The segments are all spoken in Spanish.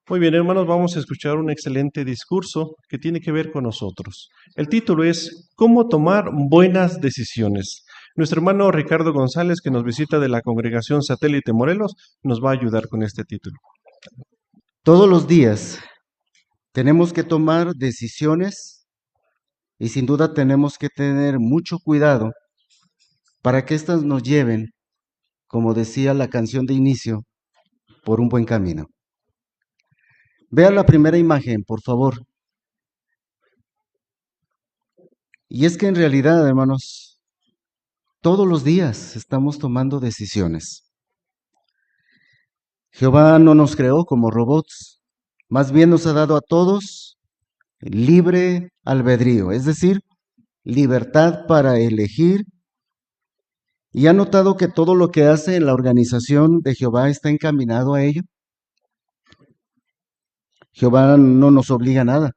Muy bien, hermanos, vamos a escuchar un excelente discurso que tiene que ver con nosotros. El título es ¿Cómo tomar buenas decisiones? Nuestro hermano Ricardo González, que nos visita de la congregación Satélite Morelos, nos va a ayudar con este título. Todos los días tenemos que tomar decisiones y sin duda tenemos que tener mucho cuidado para que éstas nos lleven, como decía la canción de inicio, por un buen camino. Vean la primera imagen, por favor. Y es que en realidad, hermanos, todos los días estamos tomando decisiones. Jehová no nos creó como robots, más bien nos ha dado a todos libre albedrío, es decir, libertad para elegir. ¿Y ha notado que todo lo que hace en la organización de Jehová está encaminado a ello? Jehová no nos obliga a nada.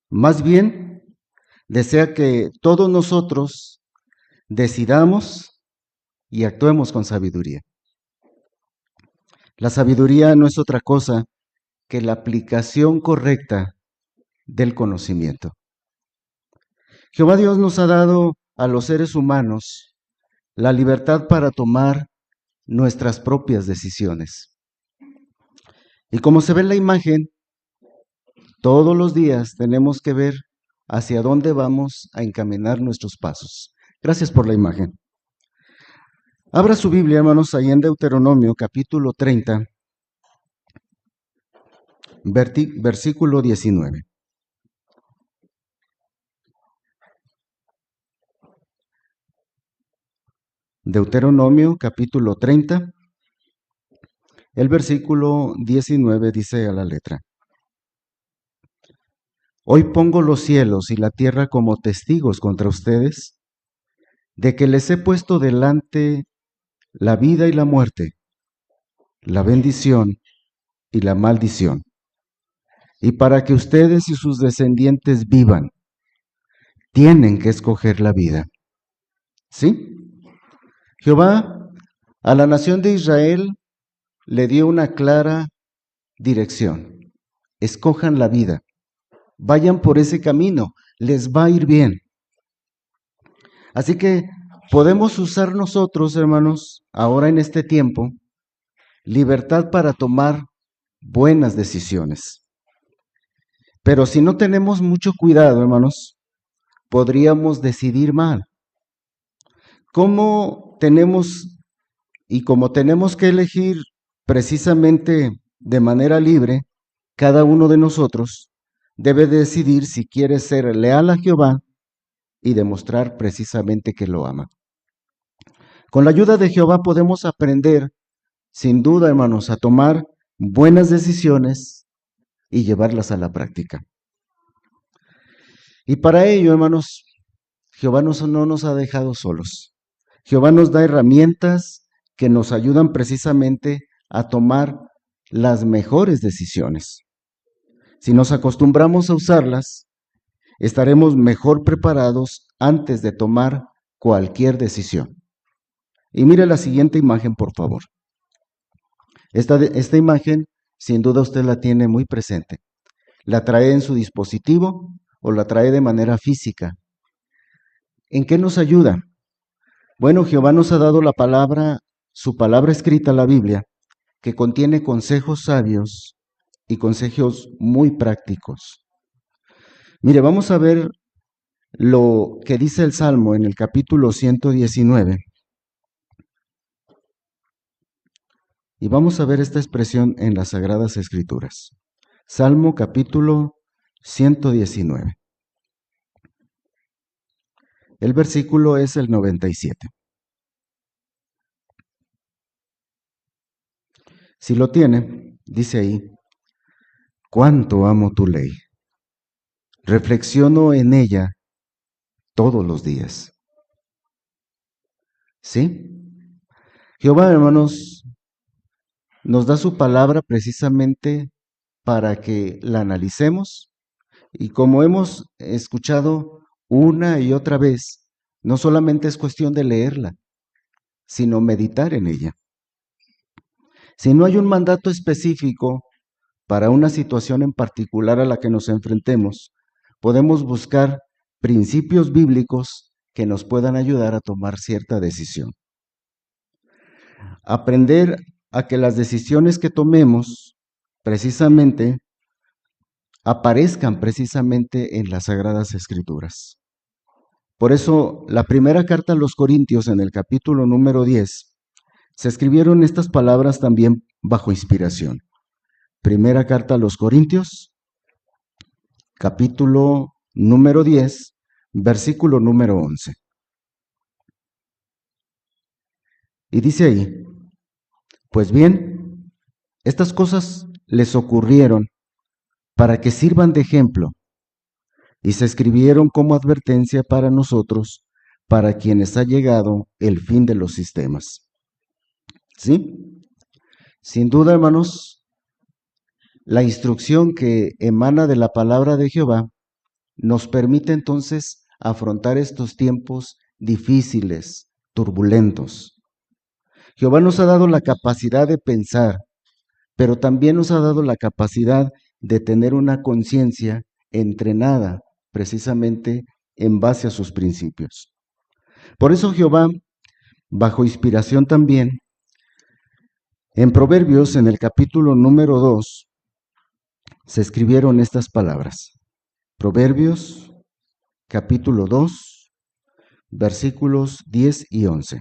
Más bien, desea que todos nosotros decidamos y actuemos con sabiduría. La sabiduría no es otra cosa que la aplicación correcta del conocimiento. Jehová Dios nos ha dado a los seres humanos la libertad para tomar nuestras propias decisiones. Y como se ve en la imagen, todos los días tenemos que ver hacia dónde vamos a encaminar nuestros pasos. Gracias por la imagen. Abra su Biblia, hermanos, ahí en Deuteronomio, capítulo 30, versículo 19. Deuteronomio, capítulo 30, el versículo 19 dice a la letra: Hoy pongo los cielos y la tierra como testigos contra ustedes, de que les he puesto delante la vida y la muerte, la bendición y la maldición. Y para que ustedes y sus descendientes vivan, tienen que escoger la vida. ¿Sí? Jehová a la nación de Israel le dio una clara dirección. Escojan la vida. Vayan por ese camino. Les va a ir bien. Así que podemos usar nosotros, hermanos, ahora en este tiempo, libertad para tomar buenas decisiones. Pero si no tenemos mucho cuidado, hermanos, podríamos decidir mal. ¿Cómo tenemos y como tenemos que elegir precisamente de manera libre, cada uno de nosotros debe decidir si quiere ser leal a Jehová y demostrar precisamente que lo ama? Con la ayuda de Jehová podemos aprender, sin duda, hermanos, a tomar buenas decisiones y llevarlas a la práctica. Y para ello, hermanos, Jehová no nos ha dejado solos. Jehová nos da herramientas que nos ayudan precisamente a tomar las mejores decisiones. Si nos acostumbramos a usarlas, estaremos mejor preparados antes de tomar cualquier decisión. Y mire la siguiente imagen, por favor. Esta imagen, sin duda usted la tiene muy presente. La trae en su dispositivo o la trae de manera física. ¿En qué nos ayuda? Bueno, Jehová nos ha dado la palabra, su palabra escrita, la Biblia, que contiene consejos sabios y consejos muy prácticos. Mire, vamos a ver lo que dice el Salmo en el capítulo 119. Y vamos a ver esta expresión en las Sagradas Escrituras. Salmo capítulo 119. El versículo es el 97. Si lo tiene, dice ahí: cuánto amo tu ley. Reflexiono en ella todos los días. ¿Sí? Jehová, hermanos, nos da su palabra precisamente para que la analicemos y, como hemos escuchado una y otra vez, no solamente es cuestión de leerla, sino meditar en ella. Si no hay un mandato específico para una situación en particular a la que nos enfrentemos, podemos buscar principios bíblicos que nos puedan ayudar a tomar cierta decisión. Aprender a que las decisiones que tomemos precisamente aparezcan precisamente en las Sagradas Escrituras. Por eso, la primera carta a los Corintios, en el capítulo número 10, se escribieron estas palabras también bajo inspiración. Primera carta a los Corintios, capítulo número 10, versículo número 11. Y dice ahí: pues bien, estas cosas les ocurrieron para que sirvan de ejemplo, y se escribieron como advertencia para nosotros, para quienes ha llegado el fin de los sistemas. ¿Sí? Sin duda, hermanos, la instrucción que emana de la palabra de Jehová nos permite entonces afrontar estos tiempos difíciles, turbulentos. Jehová nos ha dado la capacidad de pensar, pero también nos ha dado la capacidad de tener una conciencia entrenada precisamente en base a sus principios. Por eso Jehová, bajo inspiración también, en Proverbios, en el capítulo número 2, se escribieron estas palabras. Proverbios, capítulo 2, versículos 10 y 11.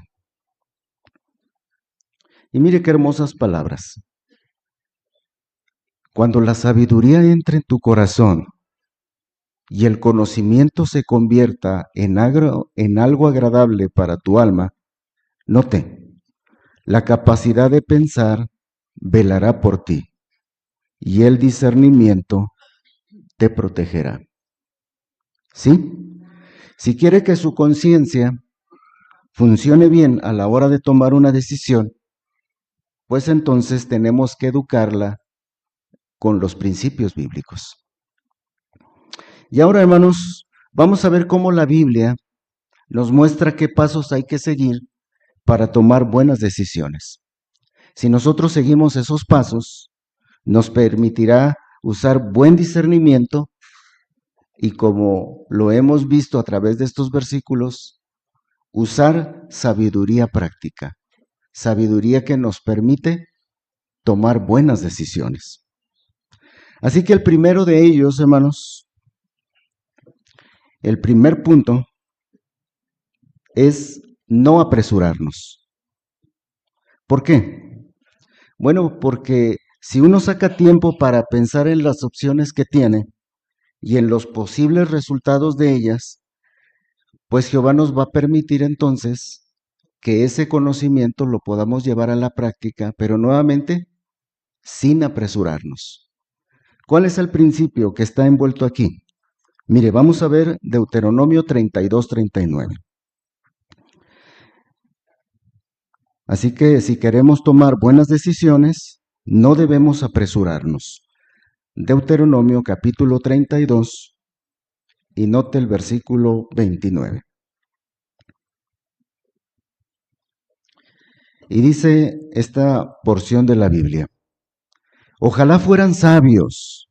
Y mire qué hermosas palabras. Cuando la sabiduría entre en tu corazón y el conocimiento se convierta en algo agradable para tu alma, note, la capacidad de pensar velará por ti, y el discernimiento te protegerá. ¿Sí? Si quiere que su conciencia funcione bien a la hora de tomar una decisión, pues entonces tenemos que educarla con los principios bíblicos. Y ahora, hermanos, vamos a ver cómo la Biblia nos muestra qué pasos hay que seguir para tomar buenas decisiones. Si nosotros seguimos esos pasos, nos permitirá usar buen discernimiento y, como lo hemos visto a través de estos versículos, usar sabiduría práctica, sabiduría que nos permite tomar buenas decisiones. Así que el primero de ellos, hermanos, el primer punto es no apresurarnos. ¿Por qué? Bueno, porque si uno saca tiempo para pensar en las opciones que tiene y en los posibles resultados de ellas, pues Jehová nos va a permitir entonces que ese conocimiento lo podamos llevar a la práctica, pero nuevamente sin apresurarnos. ¿Cuál es el principio que está envuelto aquí? Mire, vamos a ver Deuteronomio 32-39. Así que si queremos tomar buenas decisiones, no debemos apresurarnos. Deuteronomio capítulo 32, y note el versículo 29. Y dice esta porción de la Biblia: ojalá fueran sabios,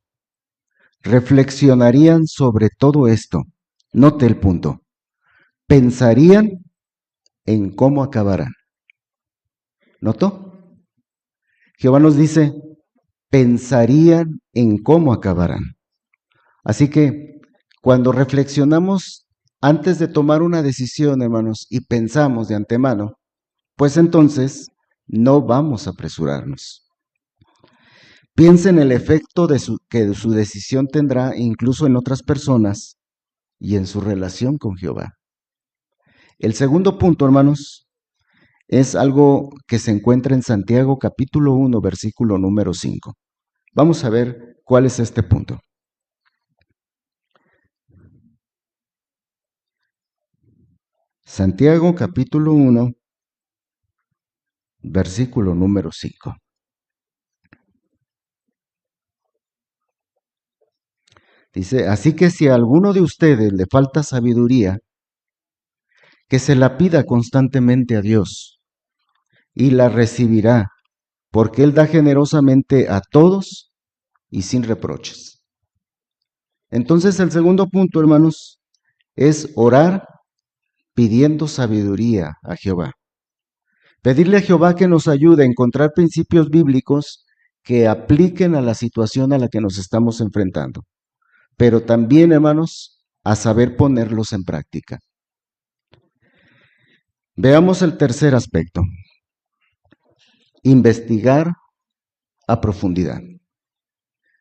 reflexionarían sobre todo esto. Note el punto. Pensarían en cómo acabarán. ¿Notó? Jehová nos dice, pensarían en cómo acabarán. Así que cuando reflexionamos antes de tomar una decisión, hermanos, y pensamos de antemano, pues entonces no vamos a apresurarnos. Piensa en el efecto que su decisión tendrá incluso en otras personas y en su relación con Jehová. El segundo punto, hermanos, es algo que se encuentra en Santiago capítulo 1, versículo número 5. Vamos a ver cuál es este punto. Santiago capítulo 1, versículo número 5. Dice, así que si a alguno de ustedes le falta sabiduría, que se la pida constantemente a Dios, y la recibirá, porque Él da generosamente a todos y sin reproches. Entonces el segundo punto, hermanos, es orar pidiendo sabiduría a Jehová. Pedirle a Jehová que nos ayude a encontrar principios bíblicos que apliquen a la situación a la que nos estamos enfrentando, pero también, hermanos, a saber ponerlos en práctica. Veamos el tercer aspecto: investigar a profundidad.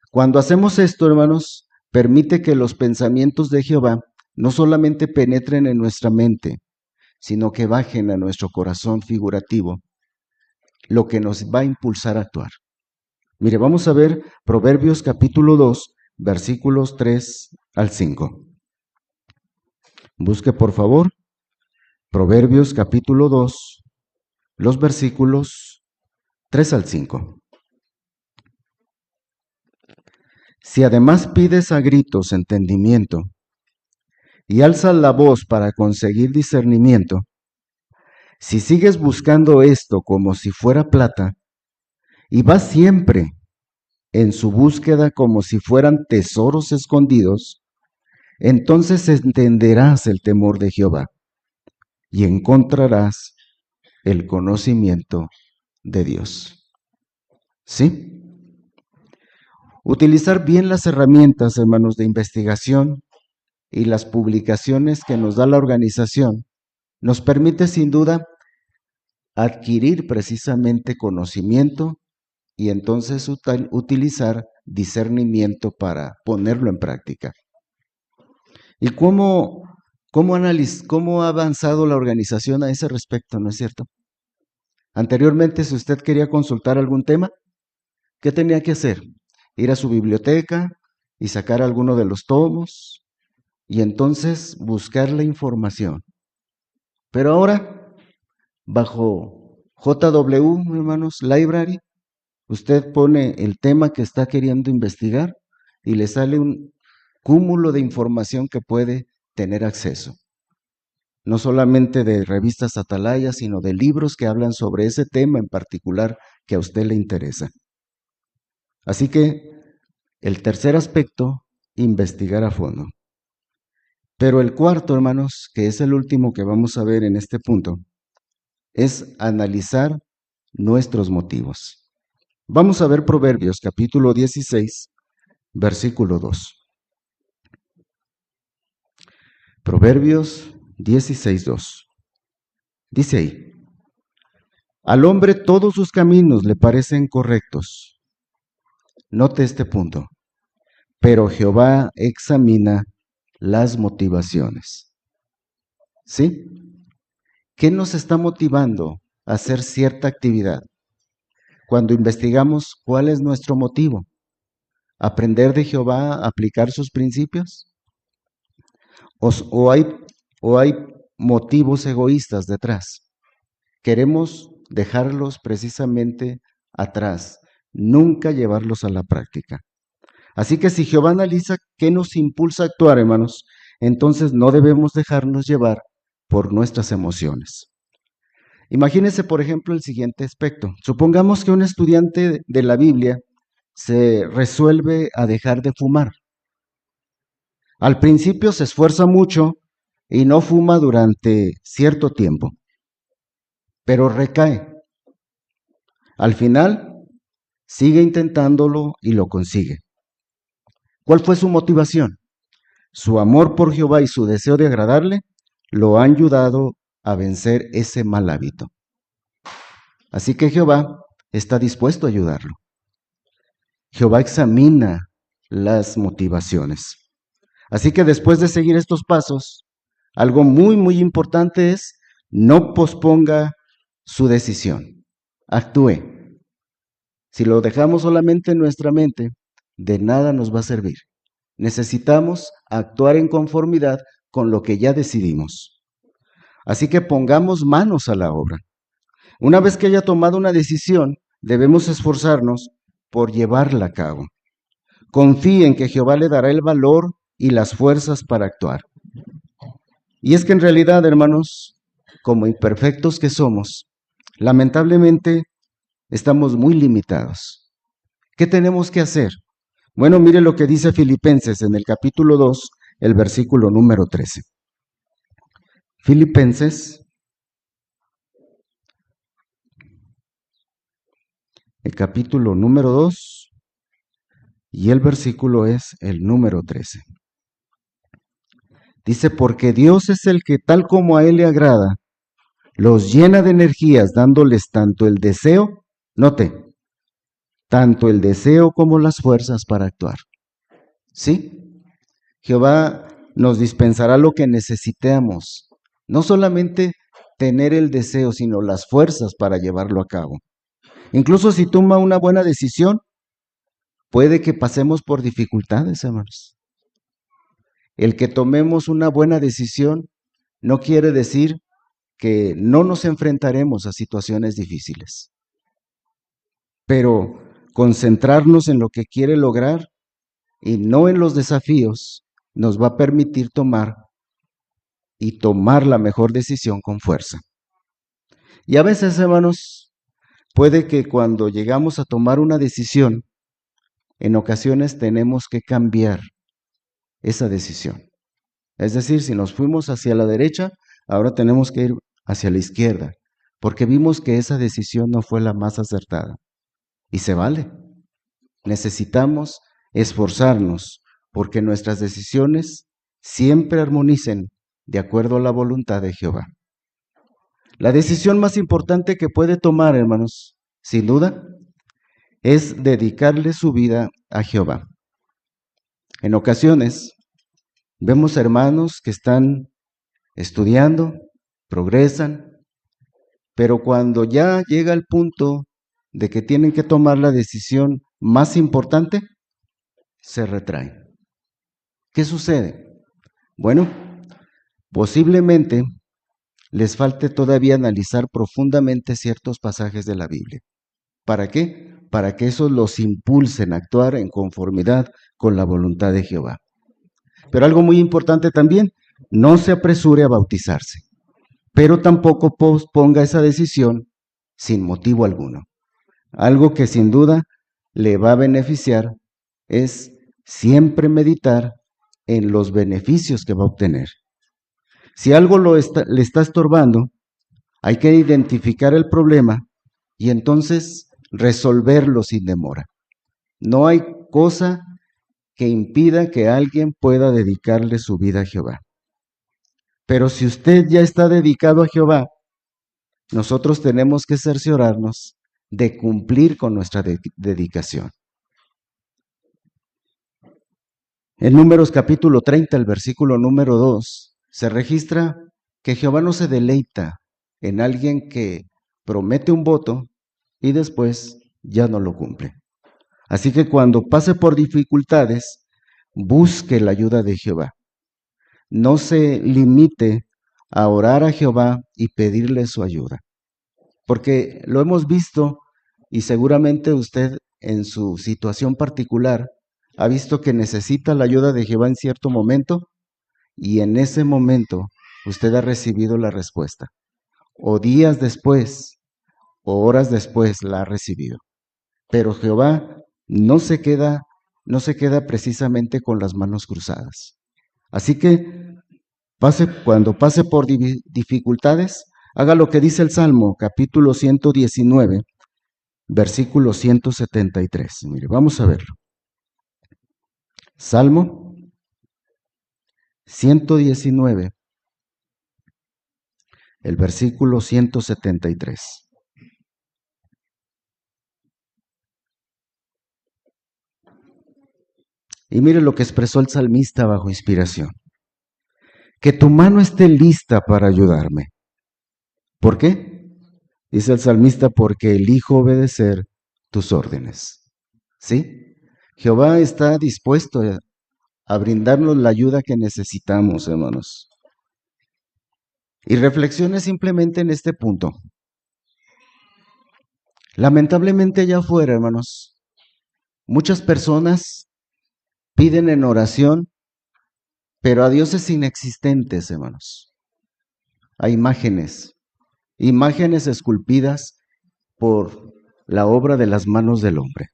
Cuando hacemos esto, hermanos, permite que los pensamientos de Jehová no solamente penetren en nuestra mente, sino que bajen a nuestro corazón figurativo, lo que nos va a impulsar a actuar. Mire, vamos a ver Proverbios capítulo 2, versículos 3 al 5. Busque, por favor, Proverbios capítulo 2, los versículos 3 al 5. Si además pides a gritos entendimiento y alzas la voz para conseguir discernimiento, si sigues buscando esto como si fuera plata y vas siempre en su búsqueda como si fueran tesoros escondidos, entonces entenderás el temor de Jehová y encontrarás el conocimiento de Dios. ¿Sí? Utilizar bien las herramientas, hermanos, de investigación y las publicaciones que nos da la organización nos permite sin duda adquirir precisamente conocimiento y entonces utilizar discernimiento para ponerlo en práctica. ¿Y cómo ha avanzado la organización a ese respecto, no es cierto? Anteriormente, si usted quería consultar algún tema, ¿qué tenía que hacer? Ir a su biblioteca y sacar alguno de los tomos y entonces buscar la información. Pero ahora, bajo JW, hermanos, Library, usted pone el tema que está queriendo investigar y le sale un cúmulo de información que puede tener acceso. No solamente de revistas Atalaya, sino de libros que hablan sobre ese tema en particular que a usted le interesa. Así que el tercer aspecto, investigar a fondo. Pero el cuarto, hermanos, que es el último que vamos a ver en este punto, es analizar nuestros motivos. Vamos a ver Proverbios capítulo 16, versículo 2. Proverbios 16, 2. Dice ahí: al hombre todos sus caminos le parecen correctos. Note este punto. Pero Jehová examina las motivaciones. ¿Sí? ¿Qué nos está motivando a hacer cierta actividad? Cuando investigamos cuál es nuestro motivo, ¿aprender de Jehová, aplicar sus principios? ¿O hay motivos egoístas detrás? Queremos dejarlos precisamente atrás, nunca llevarlos a la práctica. Así que si Jehová analiza qué nos impulsa a actuar, hermanos, entonces no debemos dejarnos llevar por nuestras emociones. Imagínense, por ejemplo, el siguiente aspecto. Supongamos que un estudiante de la Biblia se resuelve a dejar de fumar. Al principio se esfuerza mucho y no fuma durante cierto tiempo, pero recae. Al final, sigue intentándolo y lo consigue. ¿Cuál fue su motivación? Su amor por Jehová y su deseo de agradarle lo han ayudado a vencer ese mal hábito. Así que Jehová está dispuesto a ayudarlo. Jehová examina las motivaciones. Así que después de seguir estos pasos, algo muy, muy importante es no posponga su decisión. Actúe. Si lo dejamos solamente en nuestra mente, de nada nos va a servir. Necesitamos actuar en conformidad con lo que ya decidimos. Así que pongamos manos a la obra. Una vez que haya tomado una decisión, debemos esforzarnos por llevarla a cabo. Confíe en que Jehová le dará el valor y las fuerzas para actuar. Y es que en realidad, hermanos, como imperfectos que somos, lamentablemente estamos muy limitados. ¿Qué tenemos que hacer? Bueno, mire lo que dice Filipenses en el capítulo 2, el versículo número 13. Filipenses, el capítulo número 2 y el versículo es el número 13. Dice, porque Dios es el que tal como a Él le agrada, los llena de energías, dándoles tanto el deseo, note, tanto el deseo como las fuerzas para actuar. ¿Sí? Jehová nos dispensará lo que necesitemos, no solamente tener el deseo, sino las fuerzas para llevarlo a cabo. Incluso si toma una buena decisión, puede que pasemos por dificultades, hermanos. El que tomemos una buena decisión no quiere decir que no nos enfrentaremos a situaciones difíciles, pero concentrarnos en lo que quiere lograr y no en los desafíos nos va a permitir tomar la mejor decisión con fuerza. Y a veces, hermanos, puede que cuando llegamos a tomar una decisión, en ocasiones tenemos que cambiar esa decisión. Es decir, si nos fuimos hacia la derecha, ahora tenemos que ir hacia la izquierda, porque vimos que esa decisión no fue la más acertada. Y se vale. Necesitamos esforzarnos porque nuestras decisiones siempre armonicen de acuerdo a la voluntad de Jehová. La decisión más importante que puede tomar, hermanos, sin duda, es dedicarle su vida a Jehová. En ocasiones vemos hermanos que están estudiando, progresan, pero cuando ya llega el punto de que tienen que tomar la decisión más importante, se retraen. ¿Qué sucede? Bueno, posiblemente les falte todavía analizar profundamente ciertos pasajes de la Biblia. ¿Para qué? Para que eso los impulsen a actuar en conformidad con la voluntad de Jehová. Pero algo muy importante también, no se apresure a bautizarse, pero tampoco posponga esa decisión sin motivo alguno. Algo que sin duda le va a beneficiar es siempre meditar en los beneficios que va a obtener. Si algo le está estorbando, hay que identificar el problema y entonces resolverlo sin demora. No hay cosa que impida que alguien pueda dedicarle su vida a Jehová. Pero si usted ya está dedicado a Jehová, nosotros tenemos que cerciorarnos de cumplir con nuestra dedicación. En Números capítulo 30, el versículo número 2, se registra que Jehová no se deleita en alguien que promete un voto y después ya no lo cumple. Así que cuando pase por dificultades, busque la ayuda de Jehová. No se limite a orar a Jehová y pedirle su ayuda, porque lo hemos visto y seguramente usted en su situación particular ha visto que necesita la ayuda de Jehová en cierto momento y en ese momento usted ha recibido la respuesta, o días después o horas después la ha recibido. Pero Jehová no se queda precisamente con las manos cruzadas. Así que cuando pase por dificultades, haga lo que dice el Salmo, capítulo 119, versículo 173. Mire, vamos a verlo. Salmo 119, el versículo 173. Y mire lo que expresó el salmista bajo inspiración. Que tu mano esté lista para ayudarme. ¿Por qué? Dice el salmista, porque elijo obedecer tus órdenes. ¿Sí? Jehová está dispuesto a brindarnos la ayuda que necesitamos, hermanos. Y reflexione simplemente en este punto. Lamentablemente allá afuera, hermanos, muchas personas piden en oración, pero a dioses inexistentes, hermanos. A imágenes esculpidas por la obra de las manos del hombre.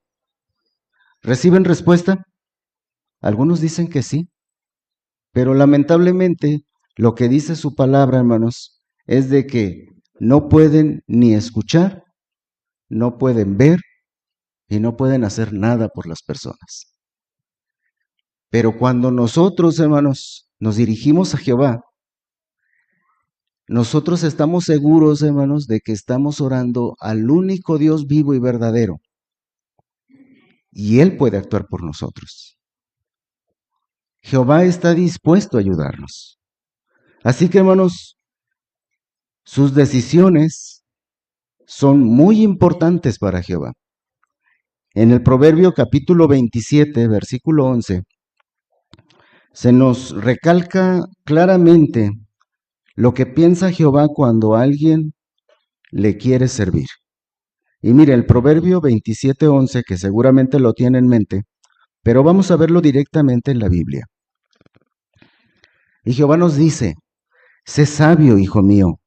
¿Reciben respuesta? Algunos dicen que sí, pero lamentablemente lo que dice su palabra, hermanos, es de que no pueden ni escuchar, no pueden ver y no pueden hacer nada por las personas. Pero cuando nosotros, hermanos, nos dirigimos a Jehová, nosotros estamos seguros, hermanos, de que estamos orando al único Dios vivo y verdadero. Y Él puede actuar por nosotros. Jehová está dispuesto a ayudarnos. Así que, hermanos, sus decisiones son muy importantes para Jehová. En el Proverbio capítulo 27, versículo 11, se nos recalca claramente lo que piensa Jehová cuando alguien le quiere servir. Y mire, el Proverbio 27:11, que seguramente lo tiene en mente, pero vamos a verlo directamente en la Biblia. Y Jehová nos dice: sé sabio, hijo mío,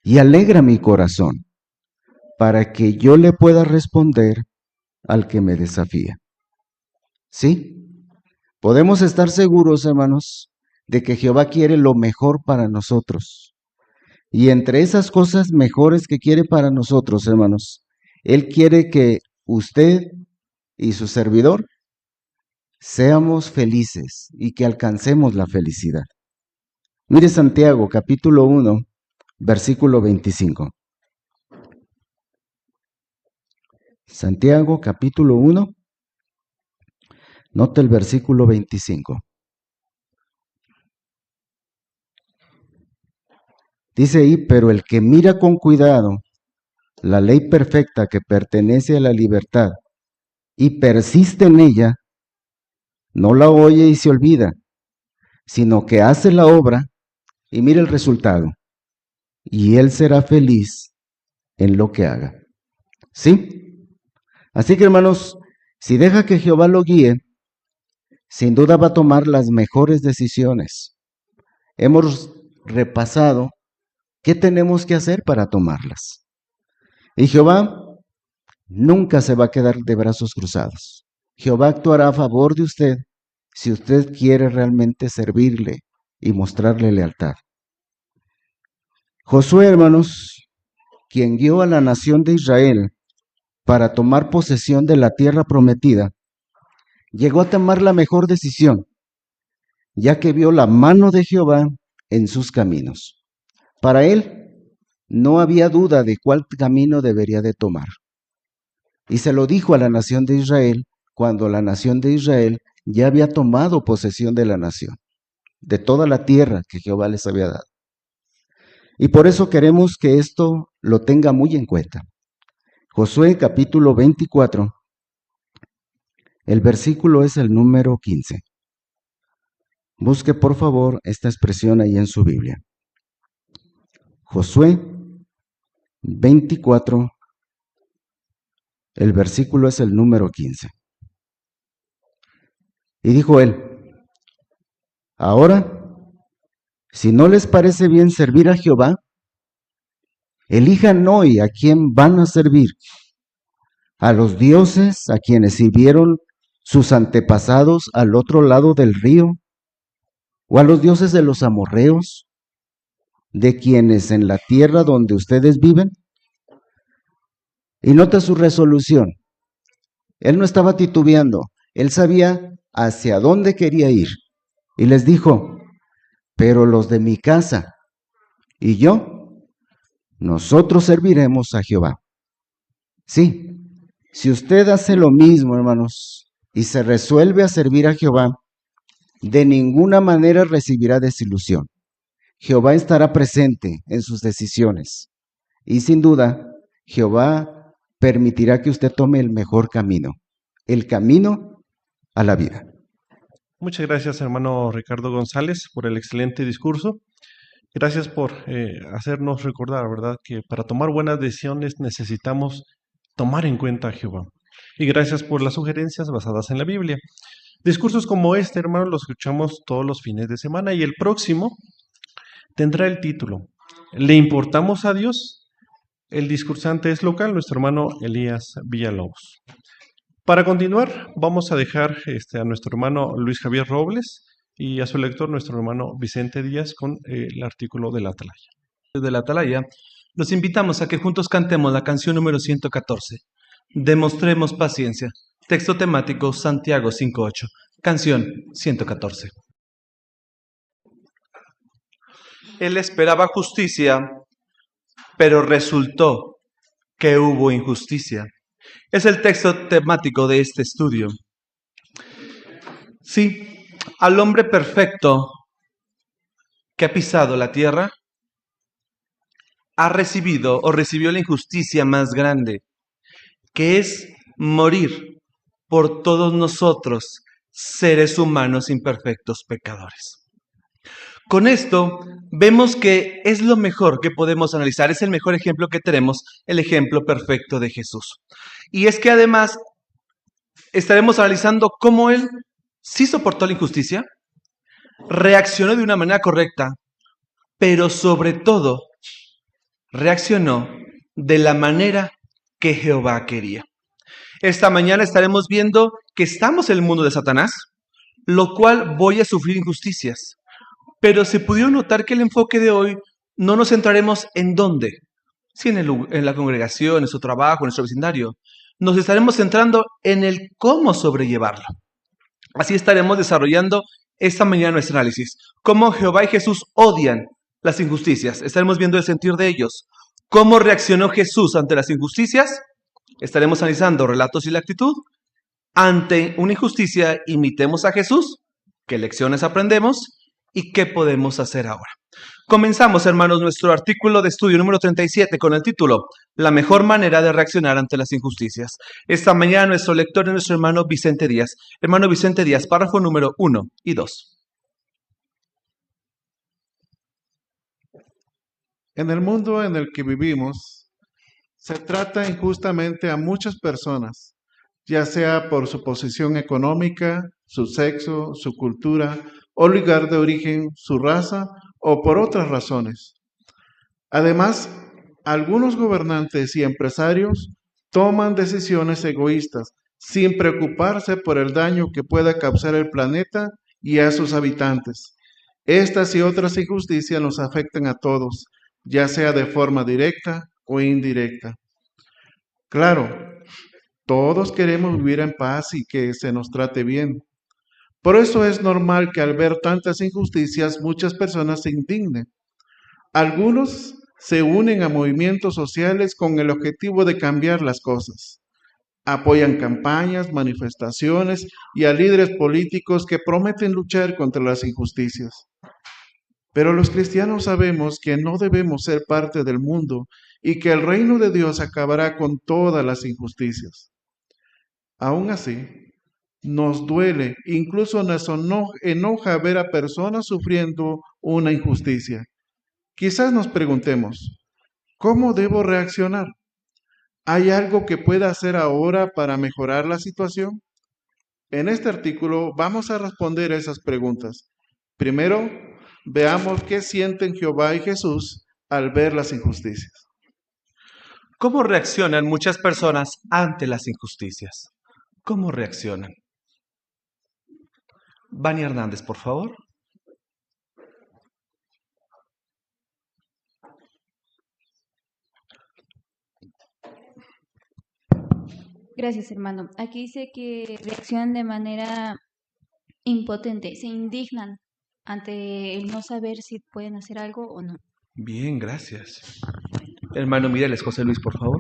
y alegra mi corazón, para que yo le pueda responder al que me desafía. ¿Sí? Podemos estar seguros, hermanos, de que Jehová quiere lo mejor para nosotros. Y entre esas cosas mejores que quiere para nosotros, hermanos, Él quiere que usted y su servidor seamos felices y que alcancemos la felicidad. Mire Santiago, capítulo 1, versículo 25. Santiago, capítulo 1, note el versículo 25. Dice ahí: pero el que mira con cuidado la ley perfecta que pertenece a la libertad y persiste en ella, no la oye y se olvida, sino que hace la obra y mira el resultado, y él será feliz en lo que haga. ¿Sí? Así que, hermanos, si deja que Jehová lo guíe, sin duda va a tomar las mejores decisiones. Hemos repasado qué tenemos que hacer para tomarlas. Y Jehová nunca se va a quedar de brazos cruzados. Jehová actuará a favor de usted si usted quiere realmente servirle y mostrarle lealtad. Josué, hermanos, quien guió a la nación de Israel para tomar posesión de la tierra prometida, llegó a tomar la mejor decisión, ya que vio la mano de Jehová en sus caminos. Para él no había duda de cuál camino debería de tomar. Y se lo dijo a la nación de Israel cuando la nación de Israel ya había tomado posesión de la nación, de toda la tierra que Jehová les había dado. Y por eso queremos que esto lo tenga muy en cuenta. Josué capítulo 24, el versículo es el número 15. Busque por favor esta expresión ahí en su Biblia. Josué 24, el versículo es el número 15. Y dijo él: ahora, si no les parece bien servir a Jehová, elijan hoy a quién van a servir: a los dioses a quienes sirvieron sus antepasados al otro lado del río, o a los dioses de los amorreos, de quienes en la tierra donde ustedes viven. Y nota su resolución. Él no estaba titubeando, él sabía hacia dónde quería ir. Y les dijo: pero los de mi casa y yo, nosotros serviremos a Jehová. Sí, si usted hace lo mismo, hermanos, y se resuelve a servir a Jehová, de ninguna manera recibirá desilusión. Jehová estará presente en sus decisiones. Y sin duda, Jehová permitirá que usted tome el mejor camino, el camino a la vida. Muchas gracias, hermano Ricardo González, por el excelente discurso. Gracias por hacernos recordar, ¿verdad?, que para tomar buenas decisiones necesitamos tomar en cuenta a Jehová. Y gracias por las sugerencias basadas en la Biblia. Discursos como este, hermano, los escuchamos todos los fines de semana, y el próximo tendrá el título: ¿Le importamos a Dios? El discursante es local, nuestro hermano Elías Villalobos. Para continuar, vamos a dejar a nuestro hermano Luis Javier Robles y a su lector, nuestro hermano Vicente Díaz, con el artículo de la Atalaya. De la Atalaya, los invitamos a que juntos cantemos la canción número 114. Demostremos paciencia. Texto temático Santiago 5:8. Canción 114. Él esperaba justicia, pero resultó que hubo injusticia. Es el texto temático de este estudio. Sí, al hombre perfecto que ha pisado la tierra, ha recibido o recibió la injusticia más grande, que es morir por todos nosotros, seres humanos imperfectos pecadores. Con esto vemos que es lo mejor que podemos analizar, es el mejor ejemplo que tenemos, el ejemplo perfecto de Jesús. Y es que además estaremos analizando cómo Él sí soportó la injusticia, reaccionó de una manera correcta, pero sobre todo reaccionó de la manera que Jehová quería. Esta mañana estaremos viendo que estamos en el mundo de Satanás, lo cual voy a sufrir injusticias. Pero se pudieron notar que el enfoque de hoy no nos centraremos en dónde, si en la congregación, en su trabajo, en nuestro vecindario. Nos estaremos centrando en el cómo sobrellevarlo. Así estaremos desarrollando esta mañana nuestro análisis. Cómo Jehová y Jesús odian las injusticias. Estaremos viendo el sentir de ellos. ¿Cómo reaccionó Jesús ante las injusticias? Estaremos analizando relatos y la actitud. Ante una injusticia, imitemos a Jesús. ¿Qué lecciones aprendemos? ¿Y qué podemos hacer ahora? Comenzamos, hermanos, nuestro artículo de estudio número 37 con el título La mejor manera de reaccionar ante las injusticias. Esta mañana nuestro lector es nuestro hermano Vicente Díaz. Hermano Vicente Díaz, párrafo número 1 y 2. En el mundo en el que vivimos, se trata injustamente a muchas personas, ya sea por su posición económica, su sexo, su cultura o lugar de origen, su raza o por otras razones. Además, algunos gobernantes y empresarios toman decisiones egoístas sin preocuparse por el daño que pueda causar el planeta y a sus habitantes. Estas y otras injusticias nos afectan a todos, ya sea de forma directa o indirecta. Claro, todos queremos vivir en paz y que se nos trate bien. Por eso es normal que al ver tantas injusticias muchas personas se indignen. Algunos se unen a movimientos sociales con el objetivo de cambiar las cosas. Apoyan campañas, manifestaciones y a líderes políticos que prometen luchar contra las injusticias. Pero los cristianos sabemos que no debemos ser parte del mundo y que el reino de Dios acabará con todas las injusticias. Aún así, nos duele, incluso nos enoja ver a personas sufriendo una injusticia. Quizás nos preguntemos, ¿cómo debo reaccionar? ¿Hay algo que pueda hacer ahora para mejorar la situación? En este artículo vamos a responder esas preguntas. Primero, veamos qué sienten Jehová y Jesús al ver las injusticias. ¿Cómo reaccionan muchas personas ante las injusticias? ¿Cómo reaccionan? Vani Hernández, por favor. Gracias, hermano. Aquí dice que reaccionan de manera impotente, se indignan ante el no saber si pueden hacer algo o no. Bien, gracias. Hermano Mireles, José Luis, por favor.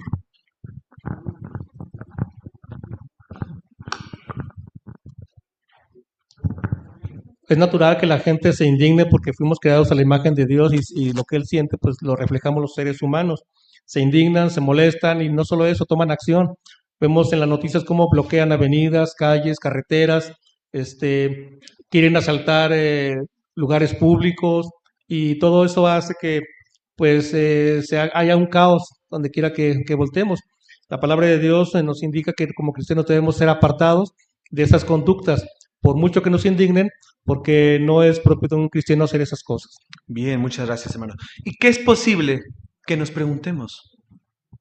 Es natural que la gente se indigne porque fuimos creados a la imagen de Dios y lo que Él siente, pues lo reflejamos los seres humanos. Se indignan, se molestan y no solo eso, toman acción. Vemos en las noticias cómo bloquean avenidas, calles, carreteras, quieren asaltar lugares públicos y todo eso hace que pues haya un caos donde quiera que voltemos. La palabra de Dios nos indica que como cristianos debemos ser apartados de esas conductas, por mucho que nos indignen, porque no es propio de un cristiano hacer esas cosas. Bien, muchas gracias, hermano. ¿Y qué es posible que nos preguntemos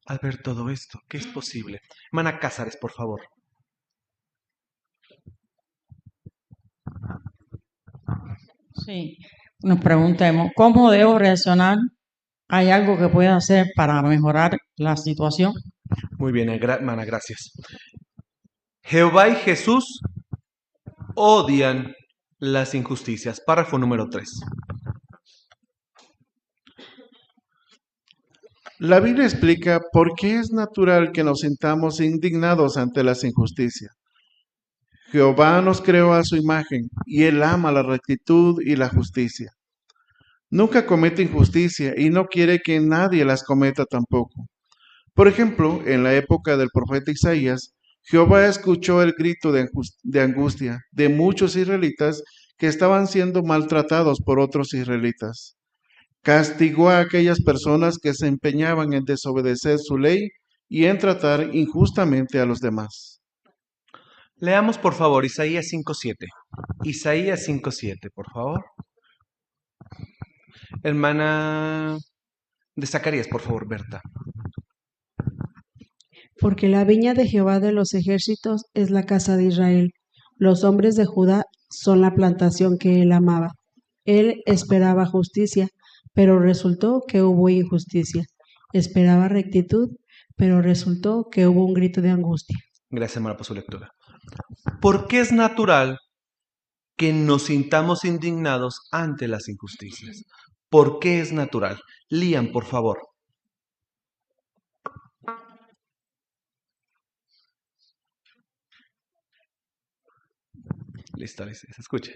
al ver todo esto? ¿Qué es posible? Hermana Cázares, por favor. Sí, nos preguntemos, ¿cómo debo reaccionar? ¿Hay algo que pueda hacer para mejorar la situación? Muy bien, hermana, gracias. Jehová y Jesús odian las injusticias. Párrafo número 3. La Biblia explica por qué es natural que nos sintamos indignados ante las injusticias. Jehová nos creó a su imagen y Él ama la rectitud y la justicia. Nunca comete injusticia y no quiere que nadie las cometa tampoco. Por ejemplo, en la época del profeta Isaías, Jehová escuchó el grito de angustia de muchos israelitas que estaban siendo maltratados por otros israelitas. Castigó a aquellas personas que se empeñaban en desobedecer su ley y en tratar injustamente a los demás. Leamos por favor Isaías 5:7. Isaías 5:7, por favor. Hermana de Zacarías, por favor, Berta. Porque la viña de Jehová de los ejércitos es la casa de Israel. Los hombres de Judá son la plantación que él amaba. Él esperaba justicia, pero resultó que hubo injusticia. Esperaba rectitud, pero resultó que hubo un grito de angustia. Gracias, hermana, por su lectura. ¿Por qué es natural que nos sintamos indignados ante las injusticias? ¿Por qué es natural? Liam, por favor. Listo, se escucha.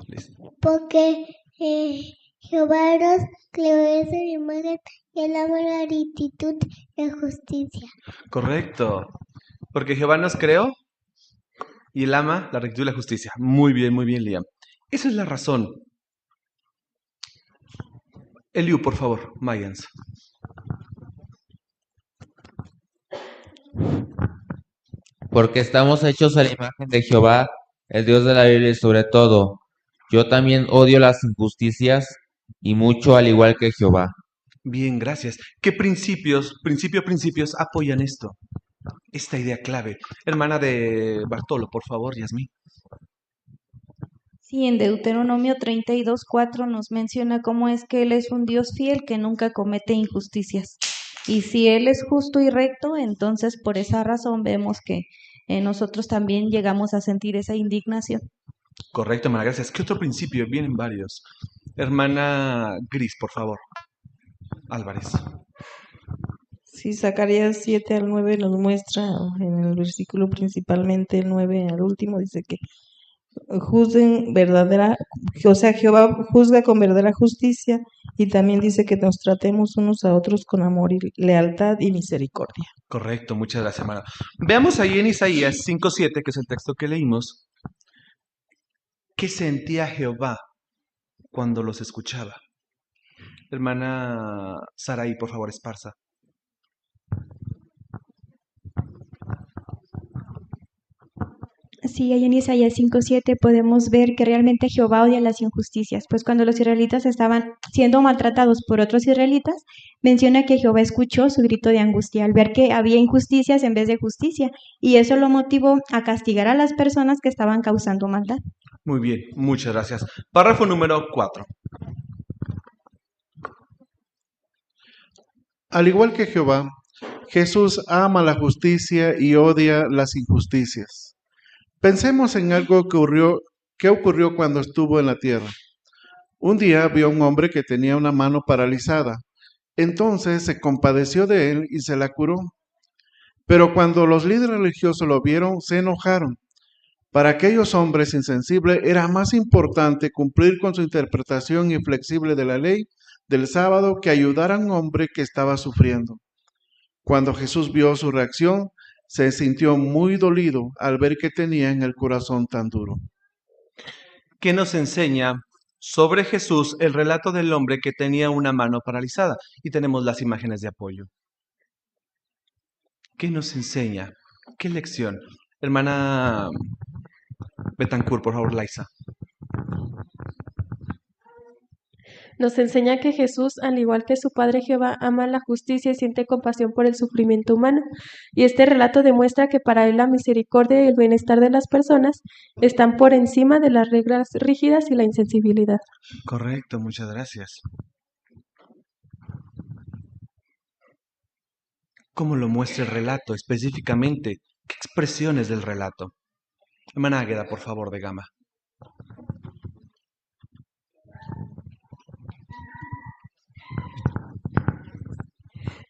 Listo. Porque Jehová nos creó esa imagen y él ama la rectitud y la justicia. Correcto. Porque Jehová nos creó y él ama la rectitud y la justicia. Muy bien, Liam. Esa es la razón. Eliu, por favor, Mayans. Porque estamos hechos a la imagen de Jehová, el Dios de la Biblia, y sobre todo, yo también odio las injusticias y mucho al igual que Jehová. Bien, gracias. ¿Qué principios apoyan esto? Esta idea clave. Hermana de Bartolo, por favor, Yasmín. Sí, en Deuteronomio 32:4 nos menciona cómo es que Él es un Dios fiel que nunca comete injusticias. Y si Él es justo y recto, entonces por esa razón vemos que nosotros también llegamos a sentir esa indignación. Correcto, hermana, gracias. ¿Qué otro principio? Vienen varios. Hermana Gris, por favor. Álvarez. Sí, Zacarías 7 al 9 nos muestra en el versículo principalmente el 9 al último, dice que juzguen Jehová juzga con verdadera justicia y también dice que nos tratemos unos a otros con amor y lealtad y misericordia. Correcto, muchas gracias, hermana. Veamos ahí en Isaías 5:7, que es el texto que leímos, ¿qué sentía Jehová cuando los escuchaba? Hermana Saraí, por favor, Esparza. Sí, ahí en Isaías 5:7 podemos ver que realmente Jehová odia las injusticias, pues cuando los israelitas estaban siendo maltratados por otros israelitas, menciona que Jehová escuchó su grito de angustia al ver que había injusticias en vez de justicia, y eso lo motivó a castigar a las personas que estaban causando maldad. Muy bien, muchas gracias. Párrafo número 4. Al igual que Jehová, Jesús ama la justicia y odia las injusticias. Pensemos en algo que ocurrió cuando estuvo en la tierra. Un día vio a un hombre que tenía una mano paralizada. Entonces se compadeció de él y se la curó. Pero cuando los líderes religiosos lo vieron, se enojaron. Para aquellos hombres insensibles era más importante cumplir con su interpretación inflexible de la ley del sábado que ayudar a un hombre que estaba sufriendo. Cuando Jesús vio su reacción, se sintió muy dolido al ver que tenían el corazón tan duro. ¿Qué nos enseña sobre Jesús el relato del hombre que tenía una mano paralizada? Y tenemos las imágenes de apoyo. ¿Qué nos enseña? ¿Qué lección? Hermana Betancourt, por favor, Laisa. Nos enseña que Jesús, al igual que su Padre Jehová, ama la justicia y siente compasión por el sufrimiento humano. Y este relato demuestra que para él la misericordia y el bienestar de las personas están por encima de las reglas rígidas y la insensibilidad. Correcto, muchas gracias. ¿Cómo lo muestra el relato específicamente? ¿Qué expresiones del relato? Hermana Águeda, por favor, de Gama.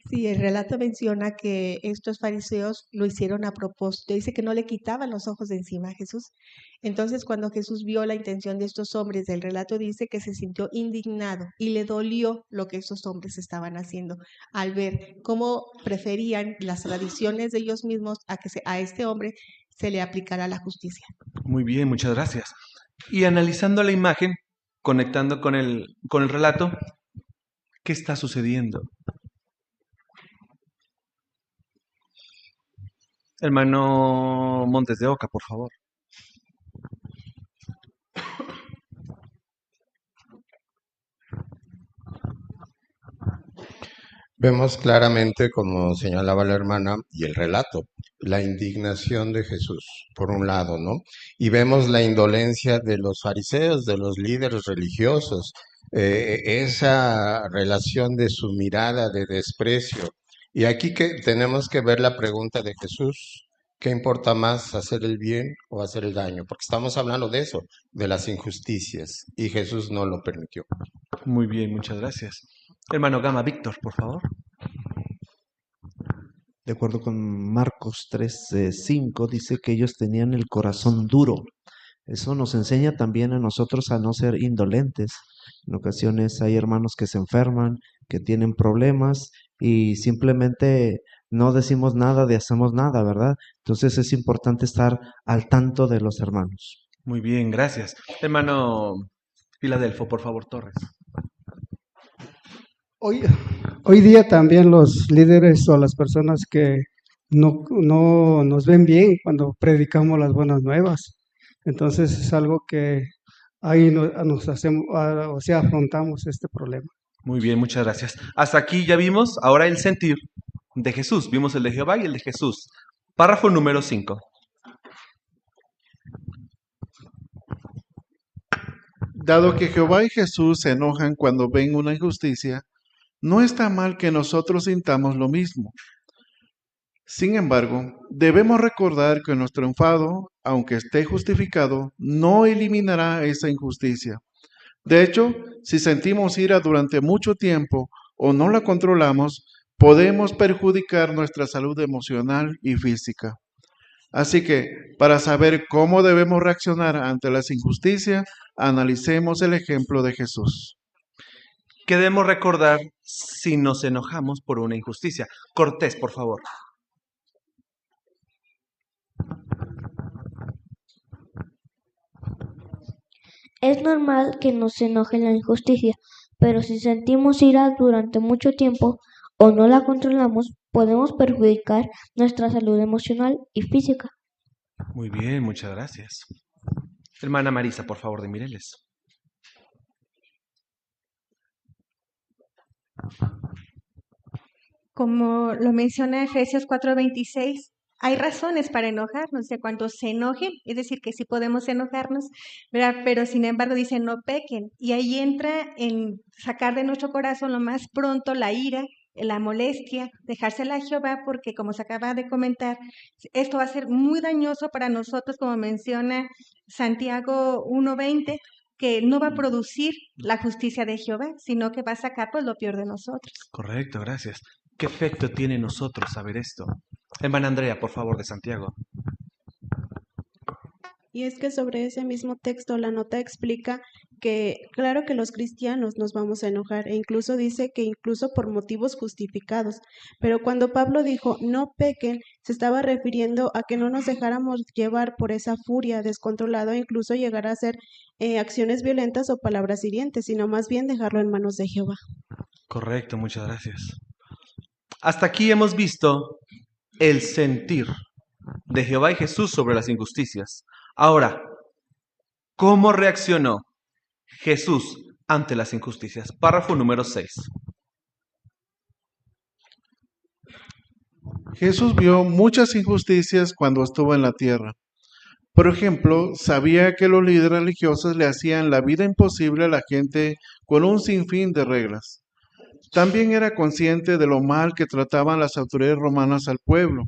Sí, el relato menciona que estos fariseos lo hicieron a propósito. Dice que no le quitaban los ojos de encima a Jesús. Entonces, cuando Jesús vio la intención de estos hombres, el relato dice que se sintió indignado y le dolió lo que estos hombres estaban haciendo al ver cómo preferían las tradiciones de ellos mismos a que a este hombre se le aplicara la justicia. Muy bien, muchas gracias. Y analizando la imagen, conectando con el relato, ¿qué está sucediendo? Hermano Montes de Oca, por favor. Vemos claramente, como señalaba la hermana, y el relato, la indignación de Jesús, por un lado, ¿no? Y vemos la indolencia de los fariseos, de los líderes religiosos, esa relación de su mirada de desprecio. Y aquí que tenemos que ver la pregunta de Jesús, ¿qué importa más, hacer el bien o hacer el daño? Porque estamos hablando de eso, de las injusticias, y Jesús no lo permitió. Muy bien, muchas gracias. Hermano Gama, Víctor, por favor. De acuerdo con Marcos 3:5, dice que ellos tenían el corazón duro. Eso nos enseña también a nosotros a no ser indolentes. En ocasiones hay hermanos que se enferman, que tienen problemas y simplemente no decimos nada, ni hacemos nada, ¿verdad? Entonces es importante estar al tanto de los hermanos. Muy bien, gracias. Hermano Filadelfo, por favor, Torres. Hoy día también los líderes o las personas que no nos ven bien cuando predicamos las buenas nuevas. Entonces es algo que ahí nos hacemos, o sea, afrontamos este problema. Muy bien, muchas gracias. Hasta aquí ya vimos ahora el sentir de Jesús. Vimos el de Jehová y el de Jesús. Párrafo número 5. Dado que Jehová y Jesús se enojan cuando ven una injusticia, no está mal que nosotros sintamos lo mismo. Sin embargo, debemos recordar que nuestro enfado, aunque esté justificado, no eliminará esa injusticia. De hecho, si sentimos ira durante mucho tiempo o no la controlamos, podemos perjudicar nuestra salud emocional y física. Así que, para saber cómo debemos reaccionar ante las injusticias, analicemos el ejemplo de Jesús. ¿Qué debemos recordar si nos enojamos por una injusticia? Cortés, por favor. Es normal que nos enoje la injusticia, pero si sentimos ira durante mucho tiempo o no la controlamos, podemos perjudicar nuestra salud emocional y física. Muy bien, muchas gracias. Hermana Marisa, por favor, de Mireles. Como lo menciona Efesios 4:26, hay razones para enojarnos. De cuando se enojen, es decir, que sí podemos enojarnos, ¿verdad? Pero sin embargo dice no pequen. Y ahí entra en sacar de nuestro corazón lo más pronto la ira, la molestia, dejársela a Jehová, porque como se acaba de comentar, esto va a ser muy dañoso para nosotros, como menciona Santiago 1:20, que no va a producir la justicia de Jehová, sino que va a sacar pues lo peor de nosotros. Correcto, gracias. ¿Qué efecto tiene en nosotros saber esto? Hermana Andrea, por favor, de Santiago. Y es que sobre ese mismo texto la nota explica que claro que los cristianos nos vamos a enojar e incluso dice que incluso por motivos justificados, pero cuando Pablo dijo no pequen, se estaba refiriendo a que no nos dejáramos llevar por esa furia descontrolada o incluso llegar a hacer acciones violentas o palabras hirientes, sino más bien dejarlo en manos de Jehová. Correcto, muchas gracias. Hasta aquí hemos visto el sentir de Jehová y Jesús sobre las injusticias. Ahora, ¿cómo reaccionó Jesús ante las injusticias. Párrafo número 6. Jesús vio muchas injusticias cuando estuvo en la tierra. Por ejemplo, sabía que los líderes religiosos le hacían la vida imposible a la gente con un sinfín de reglas. También era consciente de lo mal que trataban las autoridades romanas al pueblo.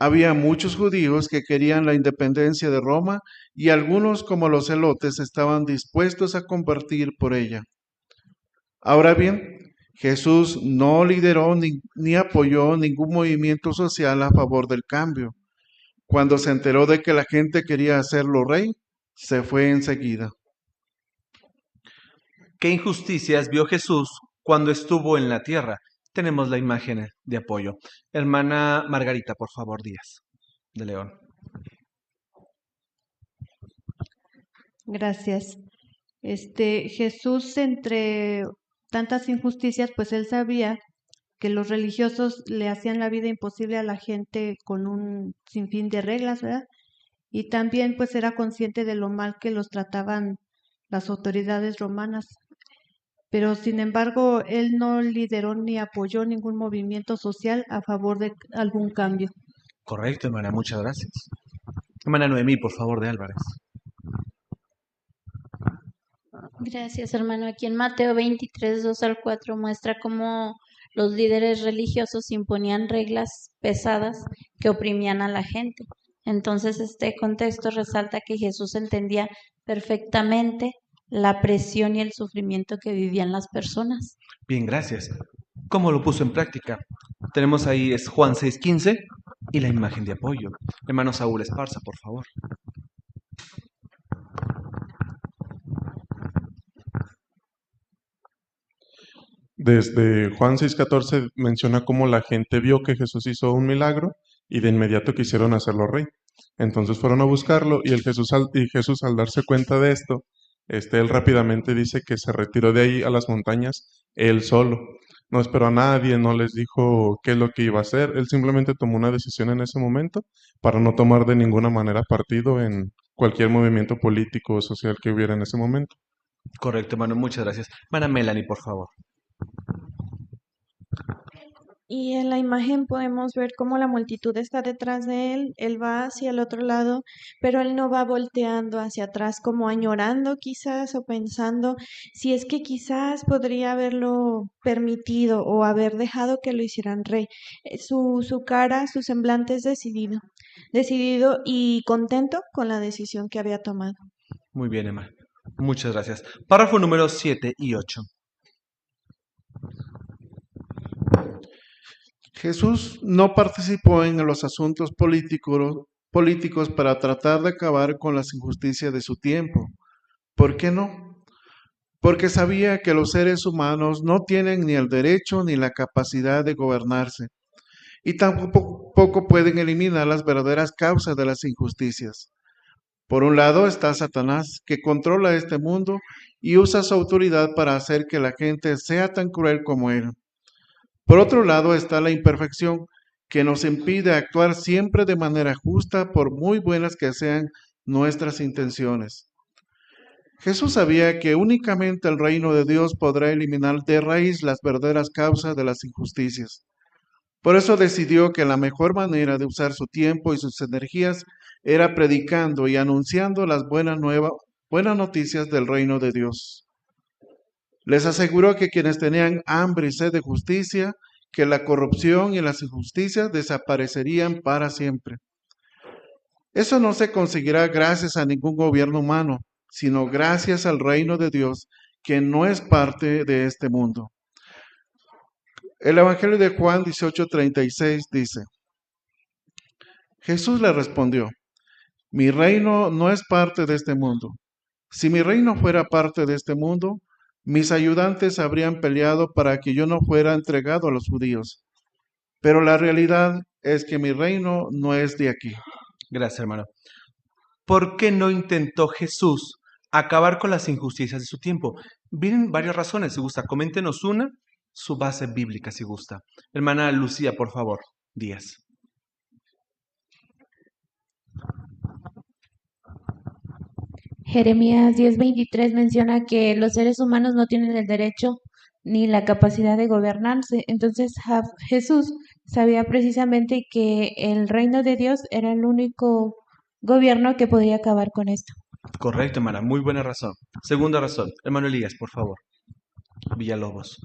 Había muchos judíos que querían la independencia de Roma y algunos, como los celotes, estaban dispuestos a combatir por ella. Ahora bien, Jesús no lideró ni apoyó ningún movimiento social a favor del cambio. Cuando se enteró de que la gente quería hacerlo rey, se fue enseguida. ¿Qué injusticias vio Jesús cuando estuvo en la tierra? Tenemos la imagen de apoyo. Hermana Margarita, por favor, Díaz, de León. Gracias. Jesús, entre tantas injusticias, pues él sabía que los religiosos le hacían la vida imposible a la gente con un sinfín de reglas, ¿verdad? Y también pues era consciente de lo mal que los trataban las autoridades romanas. Pero sin embargo, él no lideró ni apoyó ningún movimiento social a favor de algún cambio. Correcto, hermana, muchas gracias. Hermana Noemí, por favor, de Álvarez. Gracias, hermano. Aquí en Mateo 23, 2 al 4 muestra cómo los líderes religiosos imponían reglas pesadas que oprimían a la gente. Entonces, este contexto resalta que Jesús entendía perfectamente la presión y el sufrimiento que vivían las personas. Bien, gracias. ¿Cómo lo puso en práctica? Tenemos ahí es Juan 6:15 y la imagen de apoyo. Hermano Saúl Esparza, por favor. Desde Juan 6:14 menciona cómo la gente vio que Jesús hizo un milagro y de inmediato quisieron hacerlo rey. Entonces fueron a buscarlo y Jesús al darse cuenta de esto, él rápidamente dice que se retiró de ahí a las montañas él solo. No esperó a nadie, no les dijo qué es lo que iba a hacer. Él simplemente tomó una decisión en ese momento para no tomar de ninguna manera partido en cualquier movimiento político o social que hubiera en ese momento. Correcto, hermano, muchas gracias. Hermana Melanie, por favor. Y en la imagen podemos ver cómo la multitud está detrás de él va hacia el otro lado, pero él no va volteando hacia atrás como añorando quizás o pensando si es que quizás podría haberlo permitido o haber dejado que lo hicieran rey. Su cara, su semblante es decidido y contento con la decisión que había tomado. Muy bien, Emma. Muchas gracias. Párrafo número 7 y 8. Jesús no participó en los asuntos políticos para tratar de acabar con las injusticias de su tiempo. ¿Por qué no? Porque sabía que los seres humanos no tienen ni el derecho ni la capacidad de gobernarse y tampoco pueden eliminar las verdaderas causas de las injusticias. Por un lado está Satanás, que controla este mundo y usa su autoridad para hacer que la gente sea tan cruel como él. Por otro lado está la imperfección, que nos impide actuar siempre de manera justa, por muy buenas que sean nuestras intenciones. Jesús sabía que únicamente el reino de Dios podrá eliminar de raíz las verdaderas causas de las injusticias. Por eso decidió que la mejor manera de usar su tiempo y sus energías era predicando y anunciando las buenas noticias del reino de Dios. Les aseguró que quienes tenían hambre y sed de justicia, que la corrupción y las injusticias desaparecerían para siempre. Eso no se conseguirá gracias a ningún gobierno humano, sino gracias al reino de Dios, que no es parte de este mundo. El Evangelio de Juan 18:36 dice: Jesús le respondió: mi reino no es parte de este mundo. Si mi reino fuera parte de este mundo, mis ayudantes habrían peleado para que yo no fuera entregado a los judíos. Pero la realidad es que mi reino no es de aquí. Gracias, hermano. ¿Por qué no intentó Jesús acabar con las injusticias de su tiempo? Vienen varias razones, si gusta. Coméntenos una, su base bíblica, si gusta. Hermana Lucía, por favor, Díaz. Jeremías 10:23 menciona que los seres humanos no tienen el derecho ni la capacidad de gobernarse. Entonces Jesús sabía precisamente que el reino de Dios era el único gobierno que podría acabar con esto. Correcto, hermana, muy buena razón. Segunda razón, hermano Elías, por favor. Villalobos.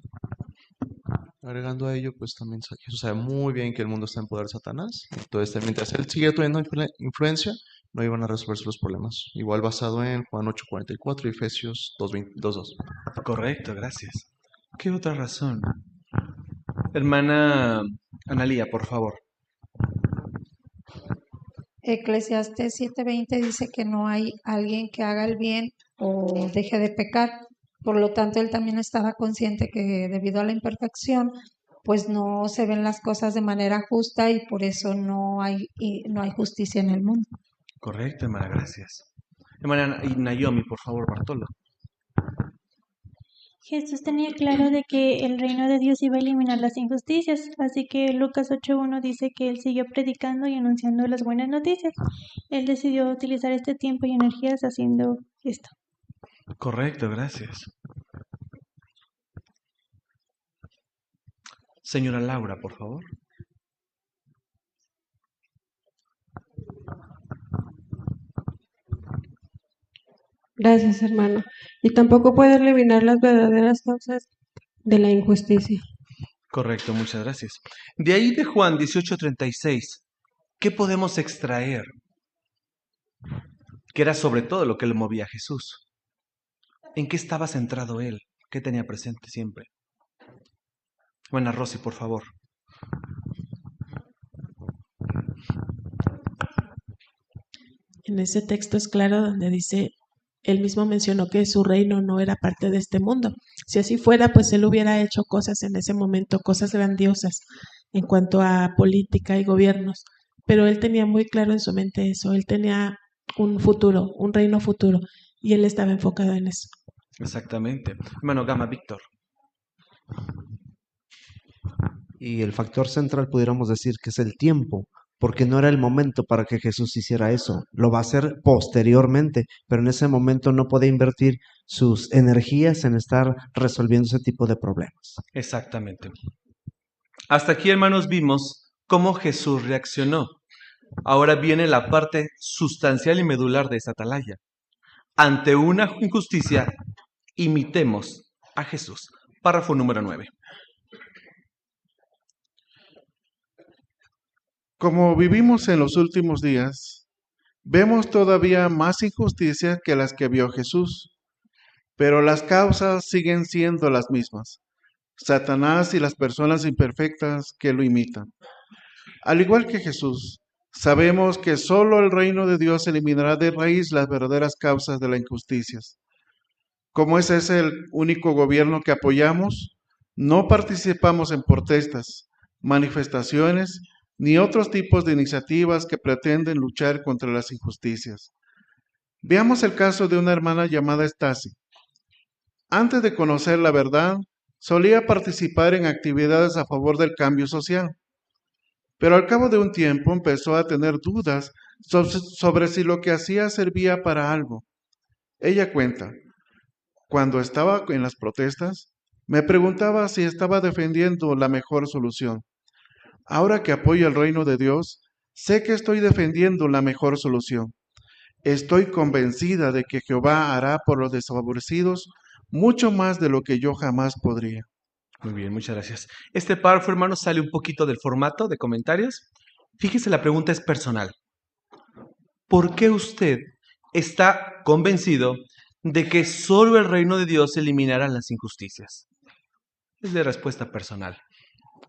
Agregando a ello, pues también Jesús sabe muy bien que el mundo está en poder de Satanás. Entonces, mientras él sigue teniendo influencia, no iban a resolverse los problemas. Igual basado en Juan 8:44 y Efesios 2:2. Correcto, gracias. ¿Qué otra razón? Hermana Analía, por favor. Eclesiastés 7:20 dice que no hay alguien que haga el bien o deje de pecar. Por lo tanto, él también estaba consciente que debido a la imperfección, pues no se ven las cosas de manera justa y por eso no hay justicia en el mundo. Correcto, hermana, gracias. Hermana Naomi, por favor, Bartolo. Jesús tenía claro de que el reino de Dios iba a eliminar las injusticias, así que Lucas 8:1 dice que él siguió predicando y anunciando las buenas noticias. Él decidió utilizar este tiempo y energías haciendo esto. Correcto, gracias. Señora Laura, por favor. Gracias, hermano. Y tampoco puede eliminar las verdaderas causas de la injusticia. Correcto, muchas gracias. De ahí de Juan 18:36, ¿qué podemos extraer? Que era sobre todo lo que le movía a Jesús. ¿En qué estaba centrado él? ¿Qué tenía presente siempre? Buena Rosy, por favor. En ese texto es claro donde dice, él mismo mencionó que su reino no era parte de este mundo. Si así fuera, pues él hubiera hecho cosas en ese momento, cosas grandiosas en cuanto a política y gobiernos. Pero él tenía muy claro en su mente eso, él tenía un futuro, un reino futuro, y él estaba enfocado en eso. Exactamente. Hermano Gama, Víctor. Y el factor central pudiéramos decir que es el tiempo, porque no era el momento para que Jesús hiciera eso. Lo va a hacer posteriormente, pero en ese momento no puede invertir sus energías en estar resolviendo ese tipo de problemas. Exactamente. Hasta aquí, hermanos, vimos cómo Jesús reaccionó. Ahora viene la parte sustancial y medular de esta atalaya. Ante una injusticia, imitemos a Jesús. Párrafo número 9. Como vivimos en los últimos días, vemos todavía más injusticias que las que vio Jesús, pero las causas siguen siendo las mismas: Satanás y las personas imperfectas que lo imitan. Al igual que Jesús, sabemos que solo el reino de Dios eliminará de raíz las verdaderas causas de las injusticias. Como ese es el único gobierno que apoyamos, no participamos en protestas, manifestaciones ni otros tipos de iniciativas que pretenden luchar contra las injusticias. Veamos el caso de una hermana llamada Stasi. Antes de conocer la verdad, solía participar en actividades a favor del cambio social, pero al cabo de un tiempo empezó a tener dudas sobre si lo que hacía servía para algo. Ella cuenta, cuando estaba en las protestas, me preguntaba si estaba defendiendo la mejor solución. Ahora que apoyo el reino de Dios, sé que estoy defendiendo la mejor solución. Estoy convencida de que Jehová hará por los desfavorecidos mucho más de lo que yo jamás podría. Muy bien, muchas gracias. Este párrafo, hermano, sale un poquito del formato de comentarios. Fíjese, la pregunta es personal. ¿Por qué usted está convencido de que solo el reino de Dios eliminará las injusticias? Es de respuesta personal.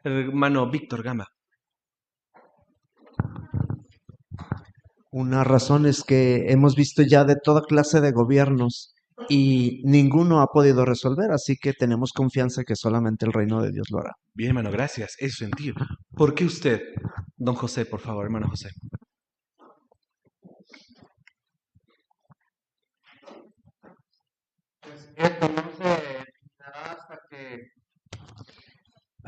Hermano Víctor Gama. Una razón es que hemos visto ya de toda clase de gobiernos y ninguno ha podido resolver, así que tenemos confianza que solamente el reino de Dios lo hará. Bien, hermano, gracias. Eso sentido. ¿Por qué usted? Don José, por favor, hermano José. Esto no se terminará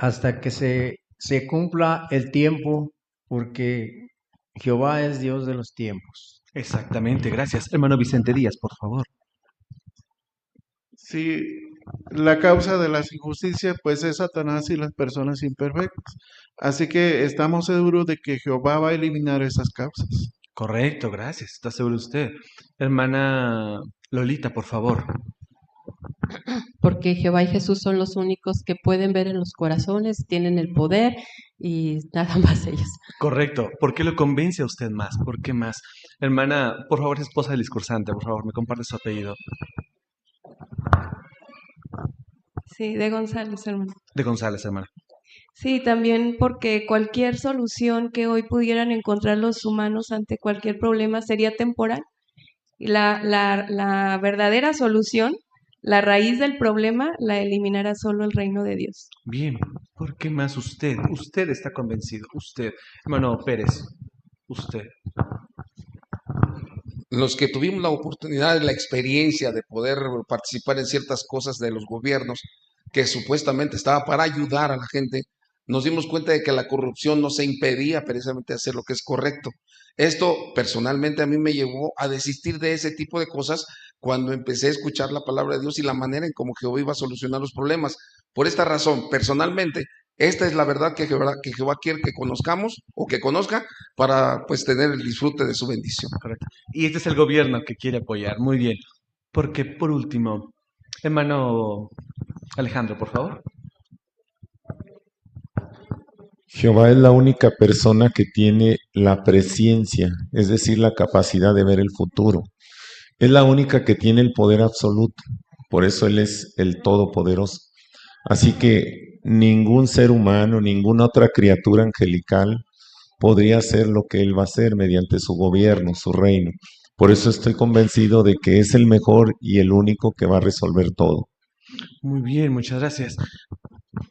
hasta que se cumpla el tiempo, porque Jehová es Dios de los tiempos. Exactamente, gracias. Hermano Vicente Díaz, por favor. Sí, la causa de las injusticias pues es Satanás y las personas imperfectas. Así que estamos seguros de que Jehová va a eliminar esas causas. Correcto, gracias. ¿Está seguro usted? Hermana Lolita, por favor. Porque Jehová y Jesús son los únicos que pueden ver en los corazones, tienen el poder y nada más ellos. Correcto. ¿Por qué lo convence a usted más? ¿Por qué más? Hermana, por favor, esposa del discursante, por favor, me comparte su apellido. Sí, de González, hermano. De González, hermana. Sí, también porque cualquier solución que hoy pudieran encontrar los humanos ante cualquier problema sería temporal. Y la verdadera solución, la raíz del problema, la eliminará solo el reino de Dios. Bien, ¿por qué más usted? Usted está convencido, usted. Hermano Pérez, usted. Los que tuvimos la oportunidad, la experiencia de poder participar en ciertas cosas de los gobiernos que supuestamente estaba para ayudar a la gente, nos dimos cuenta de que la corrupción no se impedía precisamente hacer lo que es correcto. Esto personalmente a mí me llevó a desistir de ese tipo de cosas cuando empecé a escuchar la palabra de Dios y la manera en cómo Jehová iba a solucionar los problemas. Por esta razón, personalmente, esta es la verdad que Jehová quiere que conozcamos o que conozca para pues tener el disfrute de su bendición. Correcto. Y este es el gobierno que quiere apoyar. Muy bien. Porque por último, hermano Alejandro, por favor. Jehová es la única persona que tiene la presciencia, es decir, la capacidad de ver el futuro. Es la única que tiene el poder absoluto, por eso Él es el Todopoderoso. Así que ningún ser humano, ninguna otra criatura angelical podría hacer lo que Él va a hacer mediante su gobierno, su reino. Por eso estoy convencido de que es el mejor y el único que va a resolver todo. Muy bien, muchas gracias.